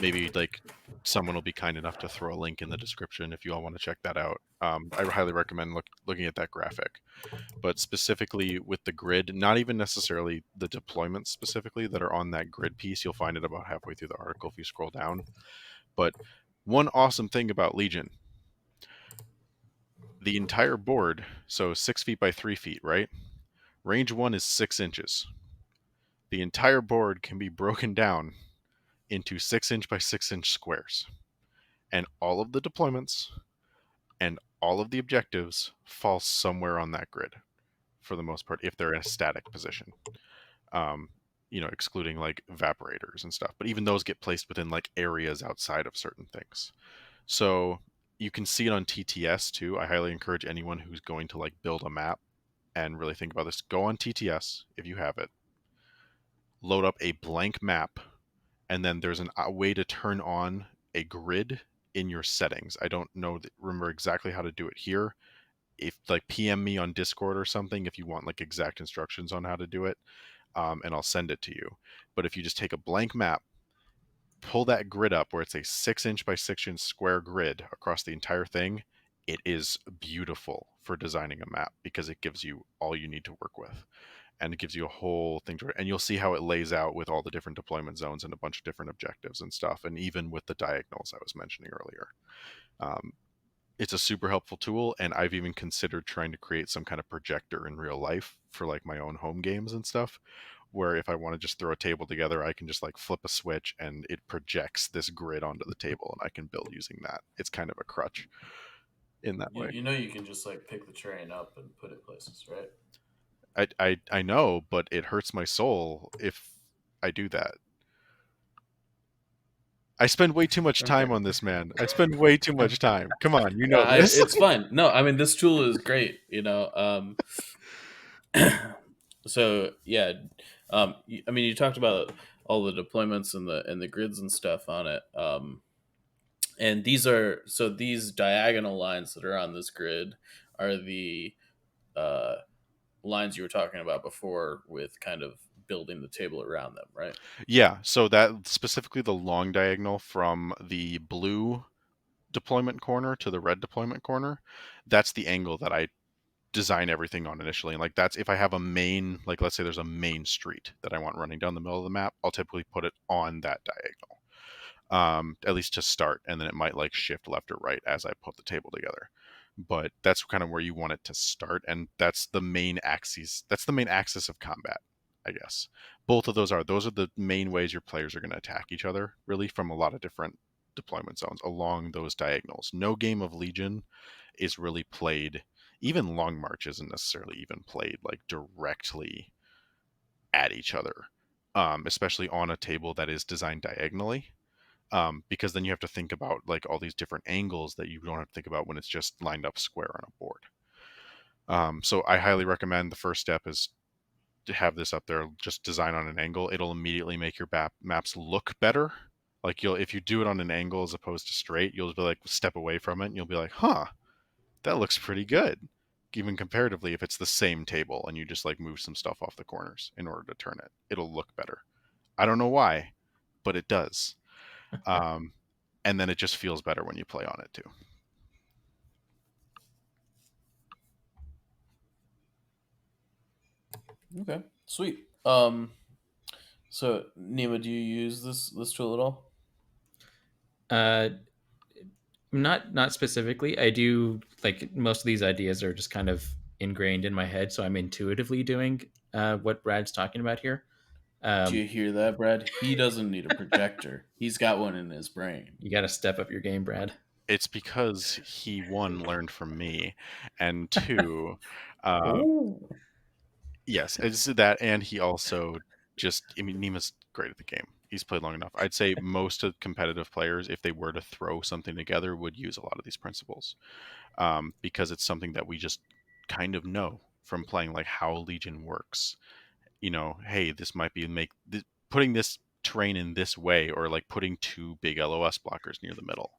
Maybe like someone will be kind enough to throw a link in the description if you all want to check that out. I highly recommend looking at that graphic. But specifically with the grid, not even necessarily the deployments specifically that are on that grid piece. You'll find it about halfway through the article if you scroll down. But one awesome thing about Legion, the entire board, so 6 feet by 3 feet, right? Range 1 is 6 inches. The entire board can be broken down into 6-inch by 6-inch squares. And all of the deployments and all of the objectives fall somewhere on that grid for the most part, if they're in a static position. Excluding like evaporators and stuff. But even those get placed within like areas outside of certain things. So you can see it on TTS too. I highly encourage anyone who's going to like build a map and really think about this. Go on TTS if you have it. Load up a blank map, and then there's a way to turn on a grid in your settings. I don't remember exactly how to do it here. If like PM me on Discord or something if you want like exact instructions on how to do it, and I'll send it to you. But if you just take a blank map, pull that grid up where it's a 6-inch by 6-inch square grid across the entire thing, it is beautiful for designing a map because it gives you all you need to work with. And it gives you a whole thing and you'll see how it lays out with all the different deployment zones and a bunch of different objectives and stuff. And even with the diagonals I was mentioning earlier. It's a super helpful tool, and I've even considered trying to create some kind of projector in real life for like my own home games and stuff, where if I want to just throw a table together, I can just like flip a switch and it projects this grid onto the table and I can build using that. It's kind of a crutch in that way. You can just like pick the terrain up and put it places, right? I know, but it hurts my soul if I do that. I spend way too much time Okay. on this, man. I spend way too much time. Come on, you know this. It's fun. No, I mean this tool is great. So yeah, I mean you talked about all the deployments and the grids and stuff on it. And these diagonal lines that are on this grid are the uh, lines you were talking about before with kind of building the table around them, right? Yeah, so that specifically the long diagonal from the blue deployment corner to the red deployment corner, that's the angle that I design everything on initially. And like that's if I have a main, like let's say there's a main street that I want running down the middle of the map, I'll typically put it on that diagonal. At least to start, and then it might like shift left or right as I put the table together. But that's kind of where you want it to start, and that's the main axis. That's the main axis of combat, I guess. Both of those are the main ways your players are going to attack each other, really, from a lot of different deployment zones along those diagonals. No game of Legion is really played. Even Long March isn't necessarily even played like directly at each other, especially on a table that is designed diagonally. Because then you have to think about like all these different angles that you don't have to think about when it's just lined up square on a board. So I highly recommend the first step is to have this up there, just design on an angle. It'll immediately make your maps look better. Like if you do it on an angle as opposed to straight, you'll be like step away from it and you'll be like, huh, that looks pretty good. Even comparatively, if it's the same table and you just like move some stuff off the corners in order to turn it, it'll look better. I don't know why, but it does. And then it just feels better when you play on it too. Okay, sweet. So Nema, do you use this tool at all? Not specifically. I do, like, most of these ideas are just kind of ingrained in my head, so I'm intuitively doing what Brad's talking about here. Do you hear that, Brad? He doesn't need a projector. He's got one in his brain. You got to step up your game, Brad. It's because he, one, learned from me, and two, yes, it's that, and he also I mean, Nema's great at the game. He's played long enough. I'd say most of competitive players, if they were to throw something together, would use a lot of these principles, because it's something that we just kind of know from playing, like how Legion works. Hey, this might be putting this terrain in this way, or like putting two big LOS blockers near the middle,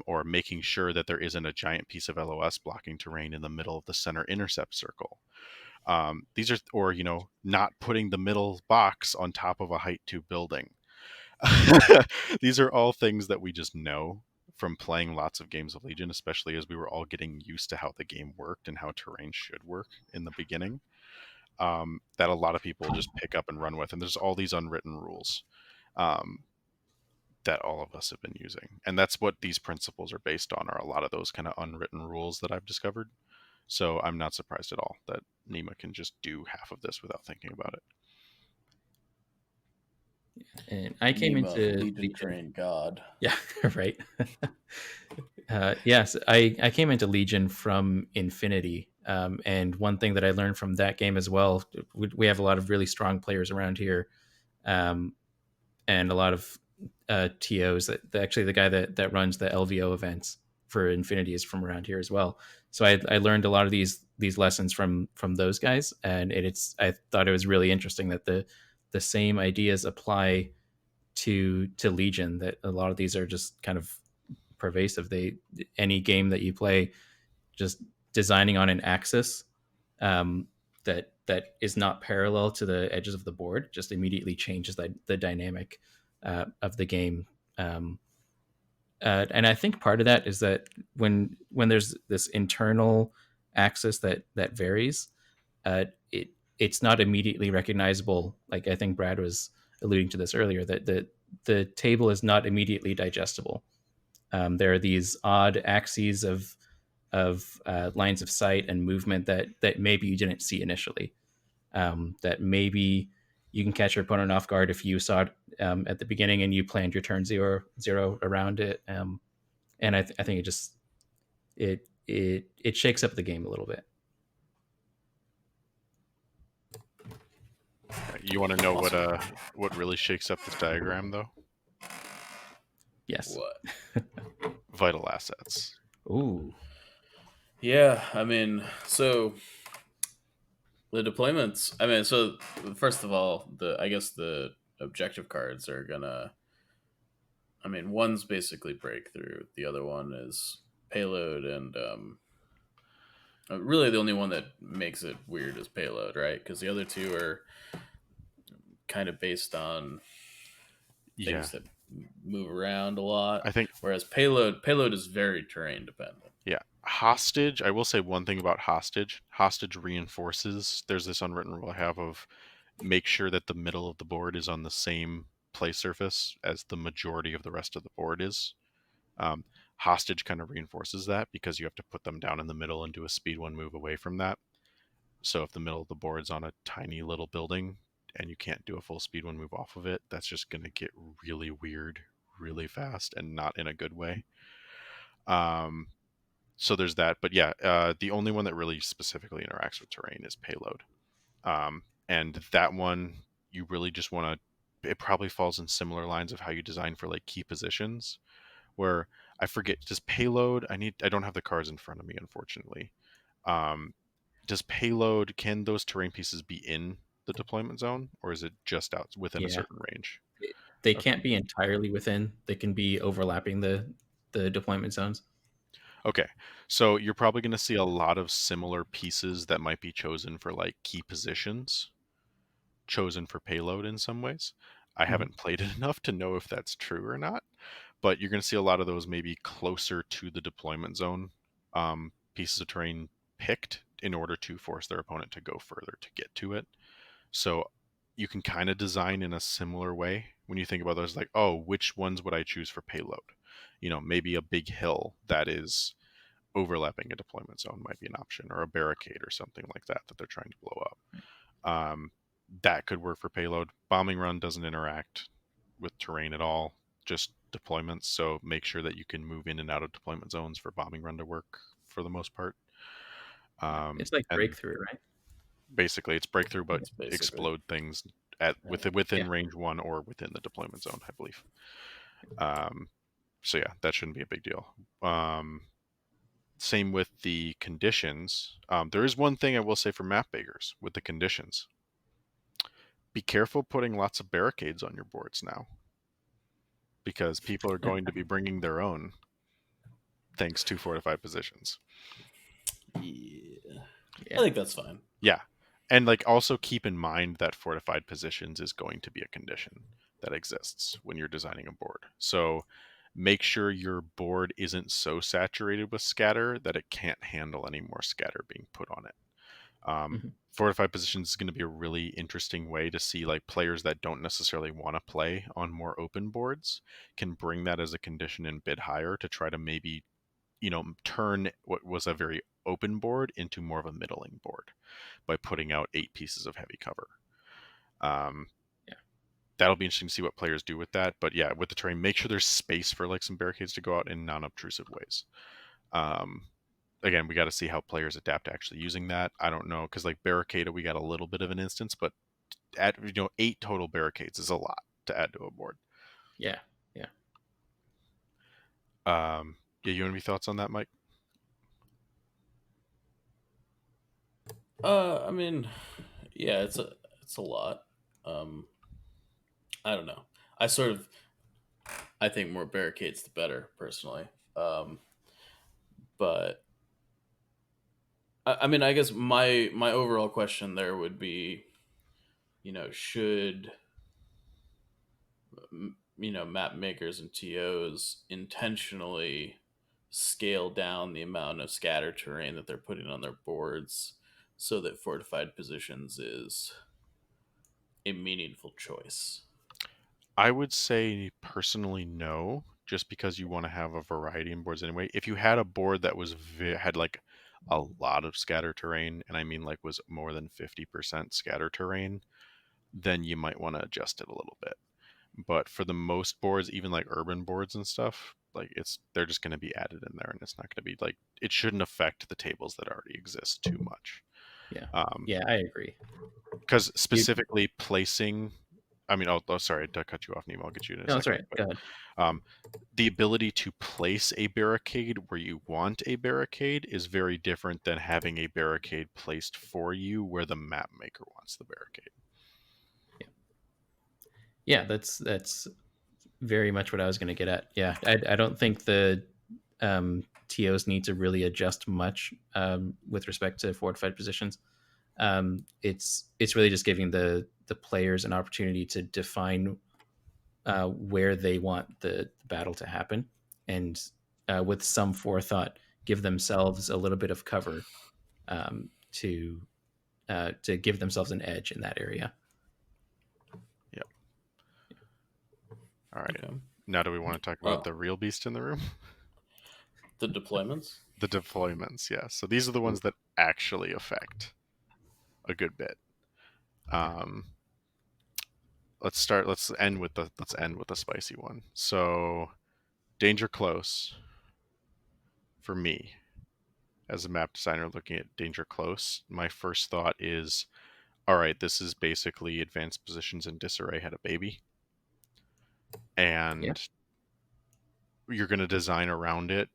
or making sure that there isn't a giant piece of LOS blocking terrain in the middle of the center intercept circle. These are, or not putting the middle box on top of a height 2 building. These are all things that we just know from playing lots of games of Legion, especially as we were all getting used to how the game worked and how terrain should work in the beginning. That a lot of people just pick up and run with, and there's all these unwritten rules that all of us have been using, and that's what these principles are based on, are a lot of those kind of unwritten rules that I've discovered. So I'm not surprised at all that Nema can just do half of this without thinking about it. And I came Nema, into Legion train god. Yeah, right. Yes, I came into Legion from Infinity, and one thing that I learned from that game as well, we have a lot of really strong players around here, and a lot of TOs. That actually the guy that runs the LVO events for Infinity is from around here as well. So I learned a lot of these lessons from those guys, and I thought it was really interesting that the same ideas apply to Legion, that a lot of these are just kind of pervasive. Any game that you play, just designing on an axis that is not parallel to the edges of the board just immediately changes the dynamic of the game. And I think part of that is that when there's this internal axis that varies, it's not immediately recognizable. Like I think Brad was alluding to this earlier, that the table is not immediately digestible. There are these odd axes of lines of sight and movement that maybe you didn't see initially. That maybe you can catch your opponent off guard if you saw it at the beginning and you planned your turn zero around it. And I think it just it shakes up the game a little bit. You want to know what really shakes up this diagram, though? Yes. What? Vital assets. Ooh. Yeah, I mean, so the deployments. I mean, so first of all, I guess the objective cards are gonna. I mean, one's basically breakthrough. The other one is payload, and really the only one that makes it weird is payload, right? Because the other two are kind of based on Yeah, things that move around a lot, I think. whereas payload is very terrain dependent. Yeah, hostage. I will say one thing about hostage. Hostage reinforces. There's this unwritten rule I have of make sure that the middle of the board is on the same play surface as the majority of the rest of the board is. Um, hostage kind of reinforces that because you have to put them down in the middle and do a speed one move away from that. So if the middle of the board's on a tiny little building and you can't do a full speed one move off of it, that's just going to get really weird really fast and not in a good way. So there's that. But yeah, the only one that really specifically interacts with terrain is payload. And that one, you really just want to, it probably falls in similar lines of how you design for like key positions, where I forget, does payload, I don't have the cards in front of me, unfortunately. Um, does payload, can those terrain pieces be in the deployment zone, or is it just out within a Yeah. certain range? They Okay. can't be entirely within. They can be overlapping the deployment zones. Okay, so you're probably going to see a lot of similar pieces that might be chosen for like key positions, chosen for payload in some ways. I haven't played it enough to know if that's true or not, but you're going to see a lot of those maybe closer to the deployment zone pieces of terrain picked in order to force their opponent to go further to get to it. So you can kind of design in a similar way when you think about those, like, oh, which ones would I choose for payload? You know, maybe a big hill that is overlapping a deployment zone might be an option, or a barricade or something like that that they're trying to blow up. That could work for payload. Bombing run doesn't interact with terrain at all, just deployments. So make sure that you can move in and out of deployment zones for bombing run to work for the most part. It's like And breakthrough, right? basically, it's breakthrough, but It's basically explode things at within range one or within the deployment zone, I believe. So yeah, that shouldn't be a big deal. Same with the conditions. There is one thing I will say for map bakers with the conditions. Be careful putting lots of barricades on your boards now, because people are going to be bringing their own, thanks to fortified positions. yeah. I think that's fine. Yeah. And like also keep in mind that fortified positions is going to be a condition that exists when you're designing a board. So make sure your board isn't so saturated with scatter that it can't handle any more scatter being put on it. Fortified positions is going to be a really interesting way to see like players that don't necessarily want to play on more open boards can bring that as a condition and bid higher to try to maybe, you know, turn what was a very open board into more of a middling board by putting out 8 pieces of heavy cover. That'll be interesting to see what players do with that. But yeah, with the terrain, make sure there's space for like some barricades to go out in non-obtrusive ways. Again, we got to see how players adapt to actually using that. I don't know, because like barricade, we got a little bit of an instance, but 8 total barricades is a lot to add to a board. Yeah. Yeah, you have any thoughts on that, Mike? I mean, yeah, it's a lot. I don't know. I think more barricades the better, personally. But I mean, I guess my overall question there would be, should map makers and TOs intentionally scale down the amount of scatter terrain that they're putting on their boards so that fortified positions is a meaningful choice? I would say personally no, just because you want to have a variety in boards anyway. If you had a board that was had like a lot of scatter terrain, and I mean like was more than 50% scatter terrain, then you might want to adjust it a little bit. But for the most boards, even like urban boards and stuff, like they're just going to be added in there, and it's not going to be like, it shouldn't affect the tables that already exist too much. Yeah, I agree. Because specifically placing I mean, oh, sorry to cut you off, Nemo. I'll get you in a No, that's second. right. Go ahead. Um, the ability to place a barricade where you want a barricade is very different than having a barricade placed for you where the map maker wants the barricade. Yeah, that's very much what I was going to get at. Yeah, I don't think the TOs need to really adjust much with respect to fortified positions. It's really just giving the players an opportunity to define where they want the battle to happen, and with some forethought, give themselves a little bit of cover to give themselves an edge in that area. Yep. All right. Okay. Now, do we want to talk about the real beast in the room? The deployments? The deployments, yeah. So these are the ones that actually affect a good bit. Let's end with the spicy one. So, danger close. For me, as a map designer looking at danger close, my first thought is, all right, this is basically advanced positions in disarray had a baby, and you're going to design around it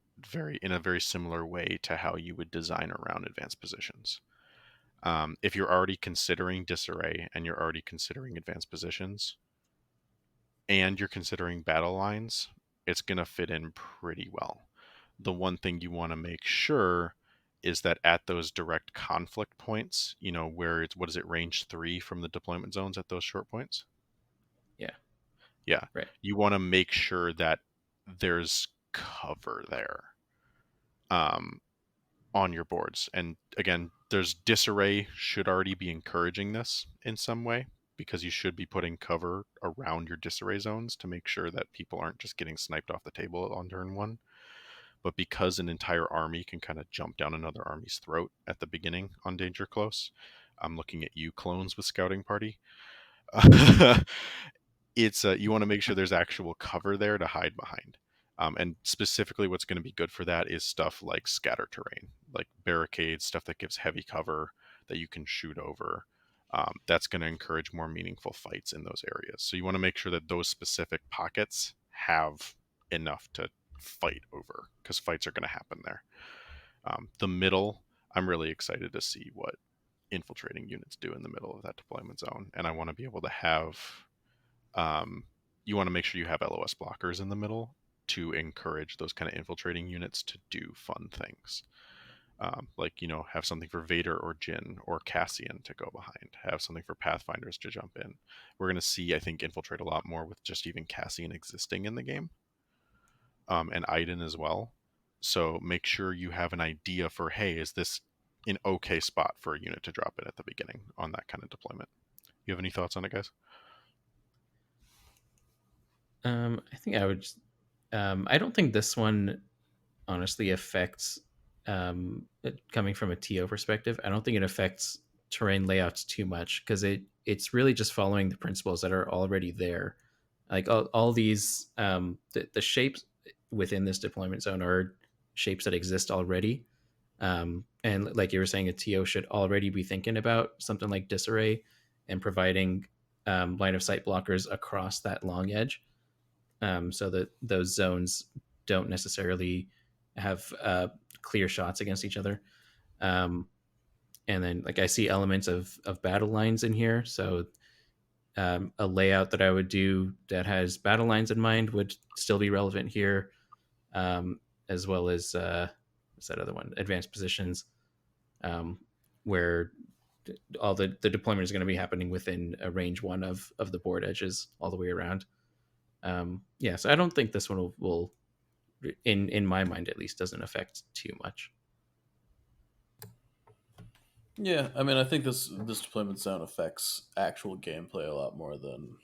in a very similar way to how you would design around advanced positions. If you're already considering disarray and you're already considering advanced positions and you're considering battle lines, it's going to fit in pretty well. The one thing you want to make sure is that at those direct conflict points, where it's, what is it, range 3 from the deployment zones at those short points? Yeah. Right. You want to make sure that there's cover there on your boards. And again, there's disarray should already be encouraging this in some way, because you should be putting cover around your disarray zones to make sure that people aren't just getting sniped off the table on turn 1. But because an entire army can kind of jump down another army's throat at the beginning on danger close, I'm looking at you, clones with scouting party. It's you want to make sure there's actual cover there to hide behind. And specifically what's going to be good for that is stuff like scatter terrain, like barricades, stuff that gives heavy cover that you can shoot over. That's going to encourage more meaningful fights in those areas. So you want to make sure that those specific pockets have enough to fight over, because fights are going to happen there. The middle, I'm really excited to see what infiltrating units do in the middle of that deployment zone. And I want to be able to have, you want to make sure you have LOS blockers in the middle to encourage those kind of infiltrating units to do fun things. Like, have something for Vader or Jin or Cassian to go behind, have something for Pathfinders to jump in. We're going to see, I think, infiltrate a lot more with just even Cassian existing in the game, and Iden as well. So make sure you have an idea for, hey, is this an okay spot for a unit to drop in at the beginning on that kind of deployment? You have any thoughts on it, guys? I think I would. I don't think this one honestly affects, coming from a TO perspective, I don't think it affects terrain layouts too much, because it's really just following the principles that are already there. Like all these, the shapes within this deployment zone are shapes that exist already. And like you were saying, a TO should already be thinking about something like disarray and providing line of sight blockers across that long edge, so that those zones don't necessarily have clear shots against each other. And then, like, I see elements of battle lines in here. So a layout that I would do that has battle lines in mind would still be relevant here, as well as what's that other one? Advanced positions, where all the deployment is going to be happening within a range 1 of the board edges all the way around. So I don't think this one will in my mind at least, doesn't affect too much. Yeah, I mean, I think this deployment zone affects actual gameplay a lot more than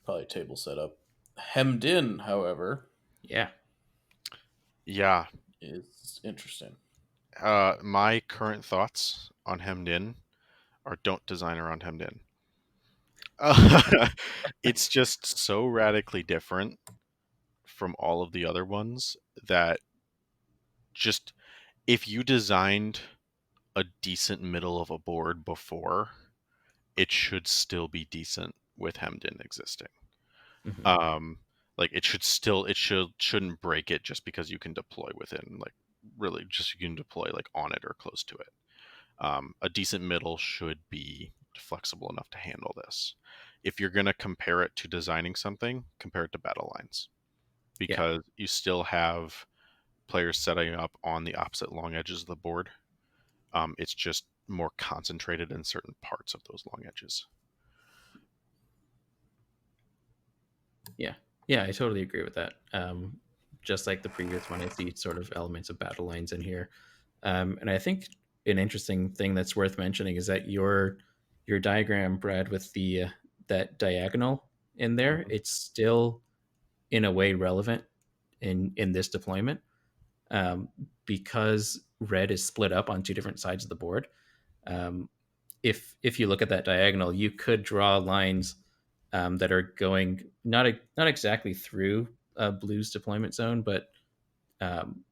probably table setup. Hemmed in, however, Yeah, is interesting. My current thoughts on hemmed in are, don't design around hemmed in. It's just so radically different from all of the other ones that just, if you designed a decent middle of a board before, it should still be decent with Hemden existing. Mhm. Like it shouldn't break it just because you can deploy within, like really just you can deploy like on it or close to it. A decent middle should be flexible enough to handle this. If you're going to compare it to designing something, compare it to battle lines, Yeah. because you still have players setting up on the opposite long edges of the board. It's just more concentrated in certain parts of those long edges. Yeah. Yeah, I totally agree with that. Just like the previous one, I see sort of elements of battle lines in here. And I think an interesting thing that's worth mentioning is that your diagram, Brad, with the that diagonal in there, it's still in a way relevant in this deployment, um, because red is split up on two different sides of the board. Um, if you look at that diagonal, you could draw lines that are going not exactly through blue's deployment zone, but um,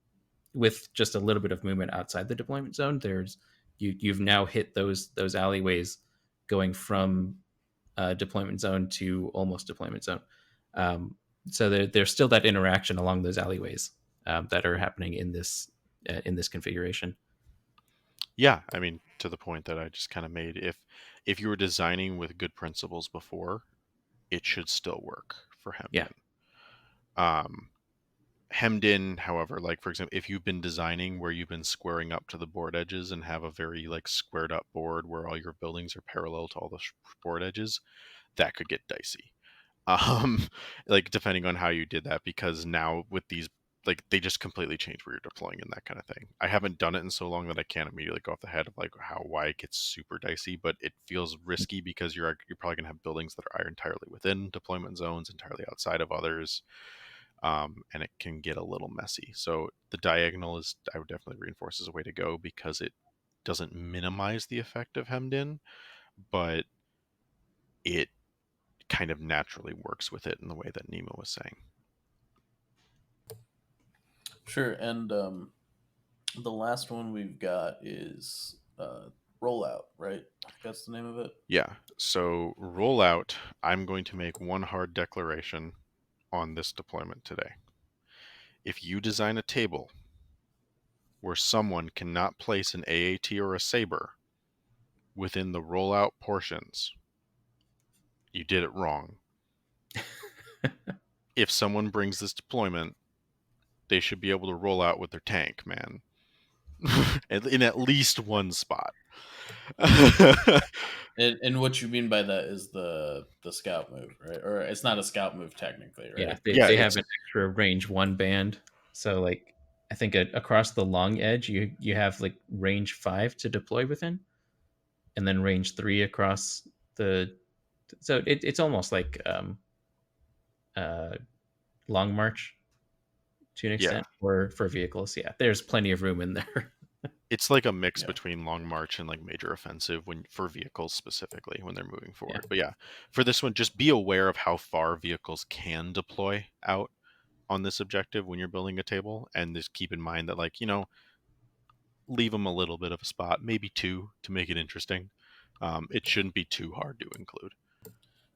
with just a little bit of movement outside the deployment zone. You've now hit those alleyways going from deployment zone to almost deployment zone. Um, so there's still that interaction along those alleyways that are happening in this configuration. Yeah, I mean, to the point that I just kind of made, if you were designing with good principles before, it should still work for Yeah. Hemden. Hemmed in, however, like for example, if you've been designing where you've been squaring up to the board edges and have a very like squared up board where all your buildings are parallel to all the board edges, that could get dicey. Like depending on how you did that, because now with these, like they just completely change where you're deploying and that kind of thing. I haven't done it in so long that I can't immediately go off the head of like why it gets super dicey, but it feels risky because you're probably gonna have buildings that are entirely within deployment zones, entirely outside of others. And it can get a little messy. So the diagonal is, I would definitely reinforce, as a way to go, because it doesn't minimize the effect of hemmed in, but it kind of naturally works with it in the way that Nema was saying. Sure, and the last one we've got is rollout, right? I think that's the name of it. Yeah. So rollout, I'm going to make one hard declaration on this deployment today. If you design a table where someone cannot place an AAT or a saber within the rollout portions, you did it wrong. If someone brings this deployment, they should be able to roll out with their tank, man. In at least one spot. And what you mean by that is the scout move, right? Or it's not a scout move technically, right? Yeah, Yeah, they have it's an extra range one band. So like I think across the long edge you have like range 5 to deploy within, and then range 3 across the. So it's almost like uh, long march to an yeah. extent for vehicles. Yeah, there's plenty of room in there. It's like a mix Yeah. between long march and like major offensive when for vehicles specifically when they're moving forward. Yeah. But yeah, for this one, just be aware of how far vehicles can deploy out on this objective when you're building a table, and just keep in mind that, like, leave them a little bit of a spot, maybe two, to make it interesting. It shouldn't be too hard to include.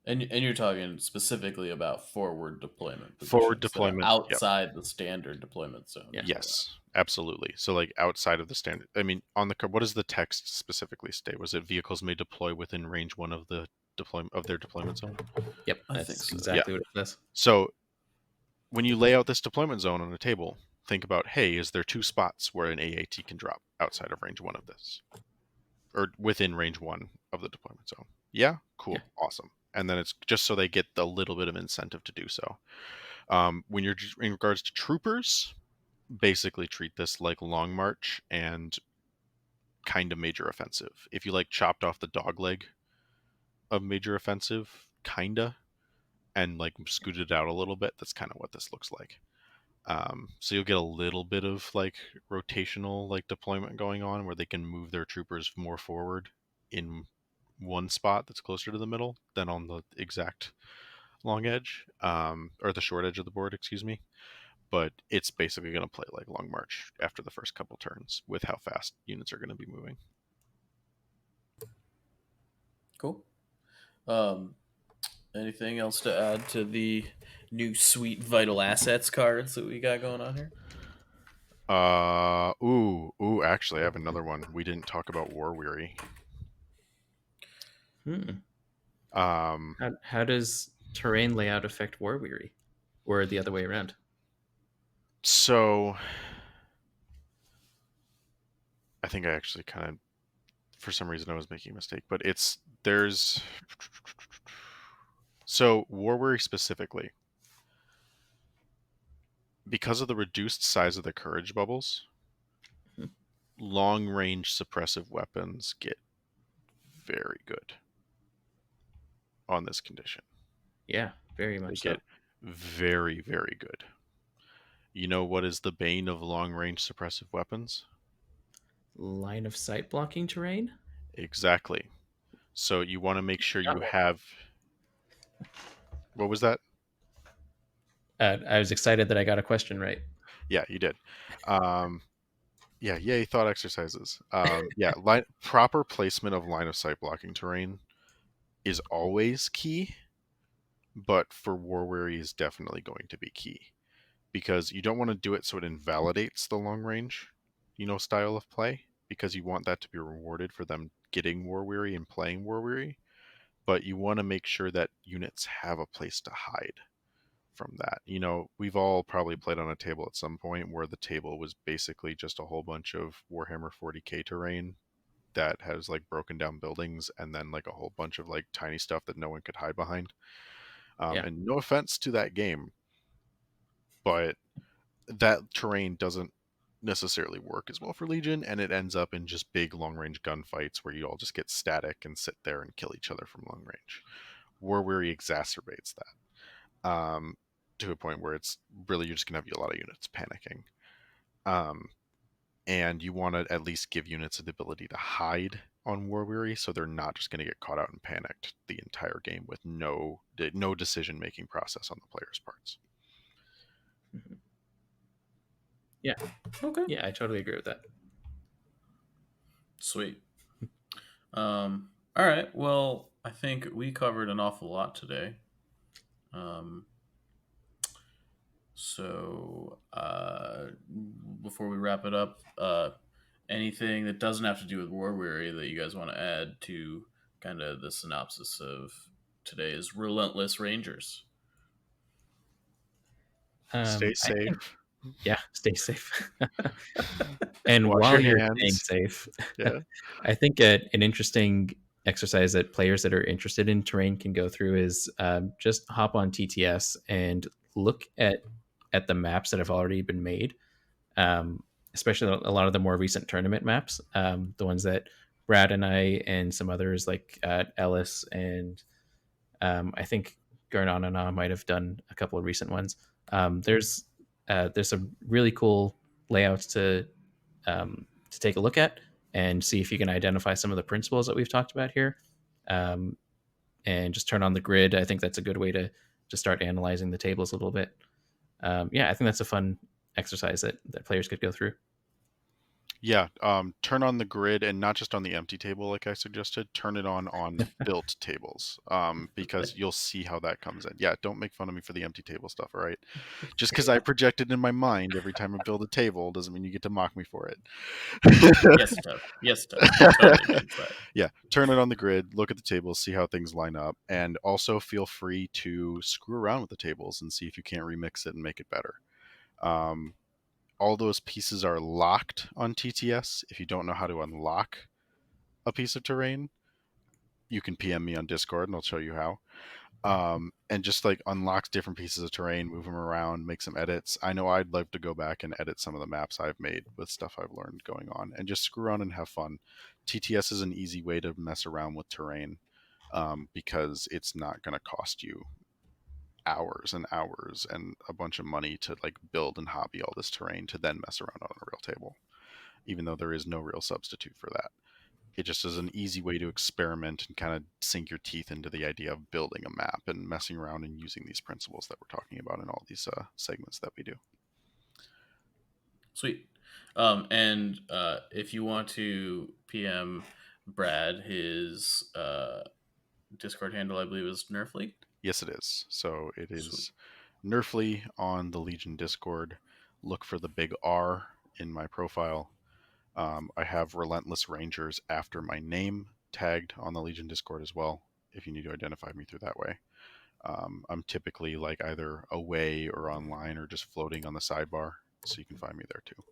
And you're talking specifically about forward deployment Forward positions that are deployment, yep. outside the standard deployment zone. Yeah. Yes, absolutely. So like outside of the standard, I mean, on the card, what does the text specifically state? Was it vehicles may deploy within range 1 of the deployment of their deployment zone? Yep, I that's think so. exactly what it says. So when you lay out this deployment zone on a table, think about, hey, is there 2 spots where an AAT can drop outside of range 1 of this, or within range 1 of the deployment zone? Yeah, cool, Yeah. awesome. And then it's just so they get a little bit of incentive to do so. When you're in regards to troopers, basically treat this like long march and kind of major offensive. If you like chopped off the dog leg of major offensive, kinda, and like scooted it out a little bit, that's kind of what this looks like. So you'll get a little bit of like rotational like deployment going on where they can move their troopers more forward in one spot that's closer to the middle than on the exact long edge, or the short edge of the board, excuse me. But it's basically going to play like long march after the first couple turns with how fast units are going to be moving. Cool. Um, Anything else to add to the new sweet vital assets cards that we got going on here? Actually, I have another one. We didn't talk about War Weary. Hmm. Um, How does terrain layout affect War Weary, or the other way around? so I think I actually kind of, for some reason, I was making a mistake, but so War Weary specifically, because of the reduced size of the courage bubbles, Hmm. long range suppressive weapons get very good on this condition. Yeah, very They much so. get very, very good. You know what is the bane of long range suppressive weapons? Line of sight blocking terrain. Exactly. So you want to make sure Got you one. have. What was that? I was excited that I got a question right. Yeah, you did. Um, yeah, yay, thought exercises. Yeah, proper placement of line of sight blocking terrain is always key, but for War Weary is definitely going to be key because you don't want to do it so it invalidates the long range, style of play because you want that to be rewarded for them getting War Weary and playing War Weary, but you want to make sure that units have a place to hide from that. We've all probably played on a table at some point where the table was basically just a whole bunch of Warhammer 40k terrain that has like broken down buildings and then like a whole bunch of like tiny stuff that no one could hide behind. Yeah. And no offense to that game, but that terrain doesn't necessarily work as well for Legion, and it ends up in just big long range gunfights where you all just get static and sit there and kill each other from long range. War Weary exacerbates that. To a point where it's really you're just gonna have a lot of units panicking. And you want to at least give units the ability to hide on War Weary, so they're not just going to get caught out and panicked the entire game with no decision making process on the players' parts. Mhm. Yeah. Okay. Yeah, I totally agree with that. Sweet. All right. Well, I think we covered an awful lot today. Um, so before we wrap it up, anything that doesn't have to do with War Weary that you guys want to add to kind of the synopsis of today's Relentless Rangers? Stay I think, safe. yeah, stay safe. And Wash while your you're staying hands. safe, Yeah. I think an interesting exercise that players that are interested in terrain can go through is just hop on TTS and look at the maps that have already been made, especially a lot of the more recent tournament maps, the ones that Brad and I and some others like Ellis and I think Garnon and I might have done a couple of recent ones. There's some really cool layouts to take a look at and see if you can identify some of the principles that we've talked about here, um, and just turn on the grid. I think that's a good way to start analyzing the tables a little bit. Yeah, I think that's a fun exercise that players could go through. Yeah, turn on the grid and not just on the empty table like I suggested. Turn it on built tables, because you'll see how that comes in. Yeah, don't make fun of me for the empty table stuff, all right? Just because I project it in my mind every time I build a table doesn't mean you get to mock me for it. Yes, it does. Yes, it does. It totally means that. Yeah, turn it on the grid, look at the tables, see how things line up, and also feel free to screw around with the tables and see if you can't remix it and make it better. Um, all those pieces are locked on TTS. If you don't know how to unlock a piece of terrain, you can PM me on Discord and I'll show you how. And just like unlocks different pieces of terrain, move them around, make some edits. I know I'd love to go back and edit some of the maps I've made with stuff I've learned going on and just screw around and have fun. TTS is an easy way to mess around with terrain, because it's not going to cost you hours and hours and a bunch of money to like build and hobby all this terrain to then mess around on a real table, even though there is no real substitute for that. It just is an easy way to experiment and kind of sink your teeth into the idea of building a map and messing around and using these principles that we're talking about in all these segments that we do. Sweet. And if you want to PM Brad, his Discord handle, I believe, is Nerfly. Yes, it is. So it is Nerfly on the Legion Discord. Look for the big R in my profile. I have Relentless Rangers after my name tagged on the Legion Discord as well, if you need to identify me through that way. I'm typically like either away or online or just floating on the sidebar, so you can find me there too.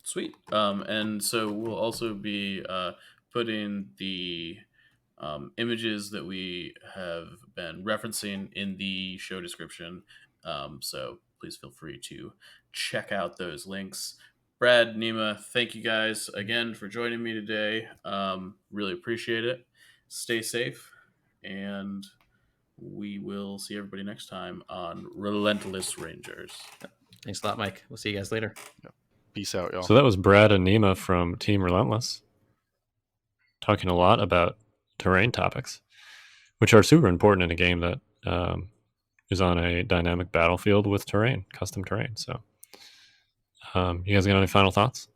Sweet. And so we'll also be putting the images that we have been referencing in the show description. So please feel free to check out those links. Brad, Nema, thank you guys again for joining me today. Really appreciate it. Stay safe, and we will see everybody next time on Relentless Rangers. Thanks a lot, Mike. We'll see you guys later. Peace out, y'all. So that was Brad and Nema from Team Relentless, talking a lot about terrain topics, which are super important in a game that is on a dynamic battlefield with terrain, custom terrain. So you guys got any final thoughts?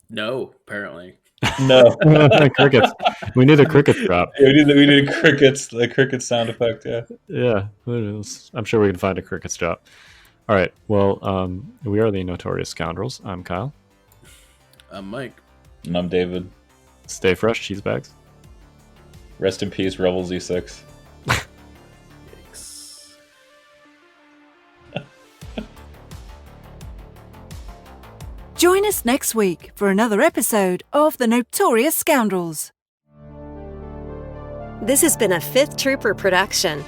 No, apparently. No. Crickets. We need a cricket drop. we need a cricket sound effect. Yeah. Yeah, I'm sure we can find a crickets drop. All right. Well, we are the Notorious Scoundrels. I'm Kyle. I'm Mike. And I'm David. Stay fresh, cheese bags. Rest in peace, Rebel Z6. Yikes. Join us next week for another episode of The Notorious Scoundrels. This has been a Fifth Trooper production.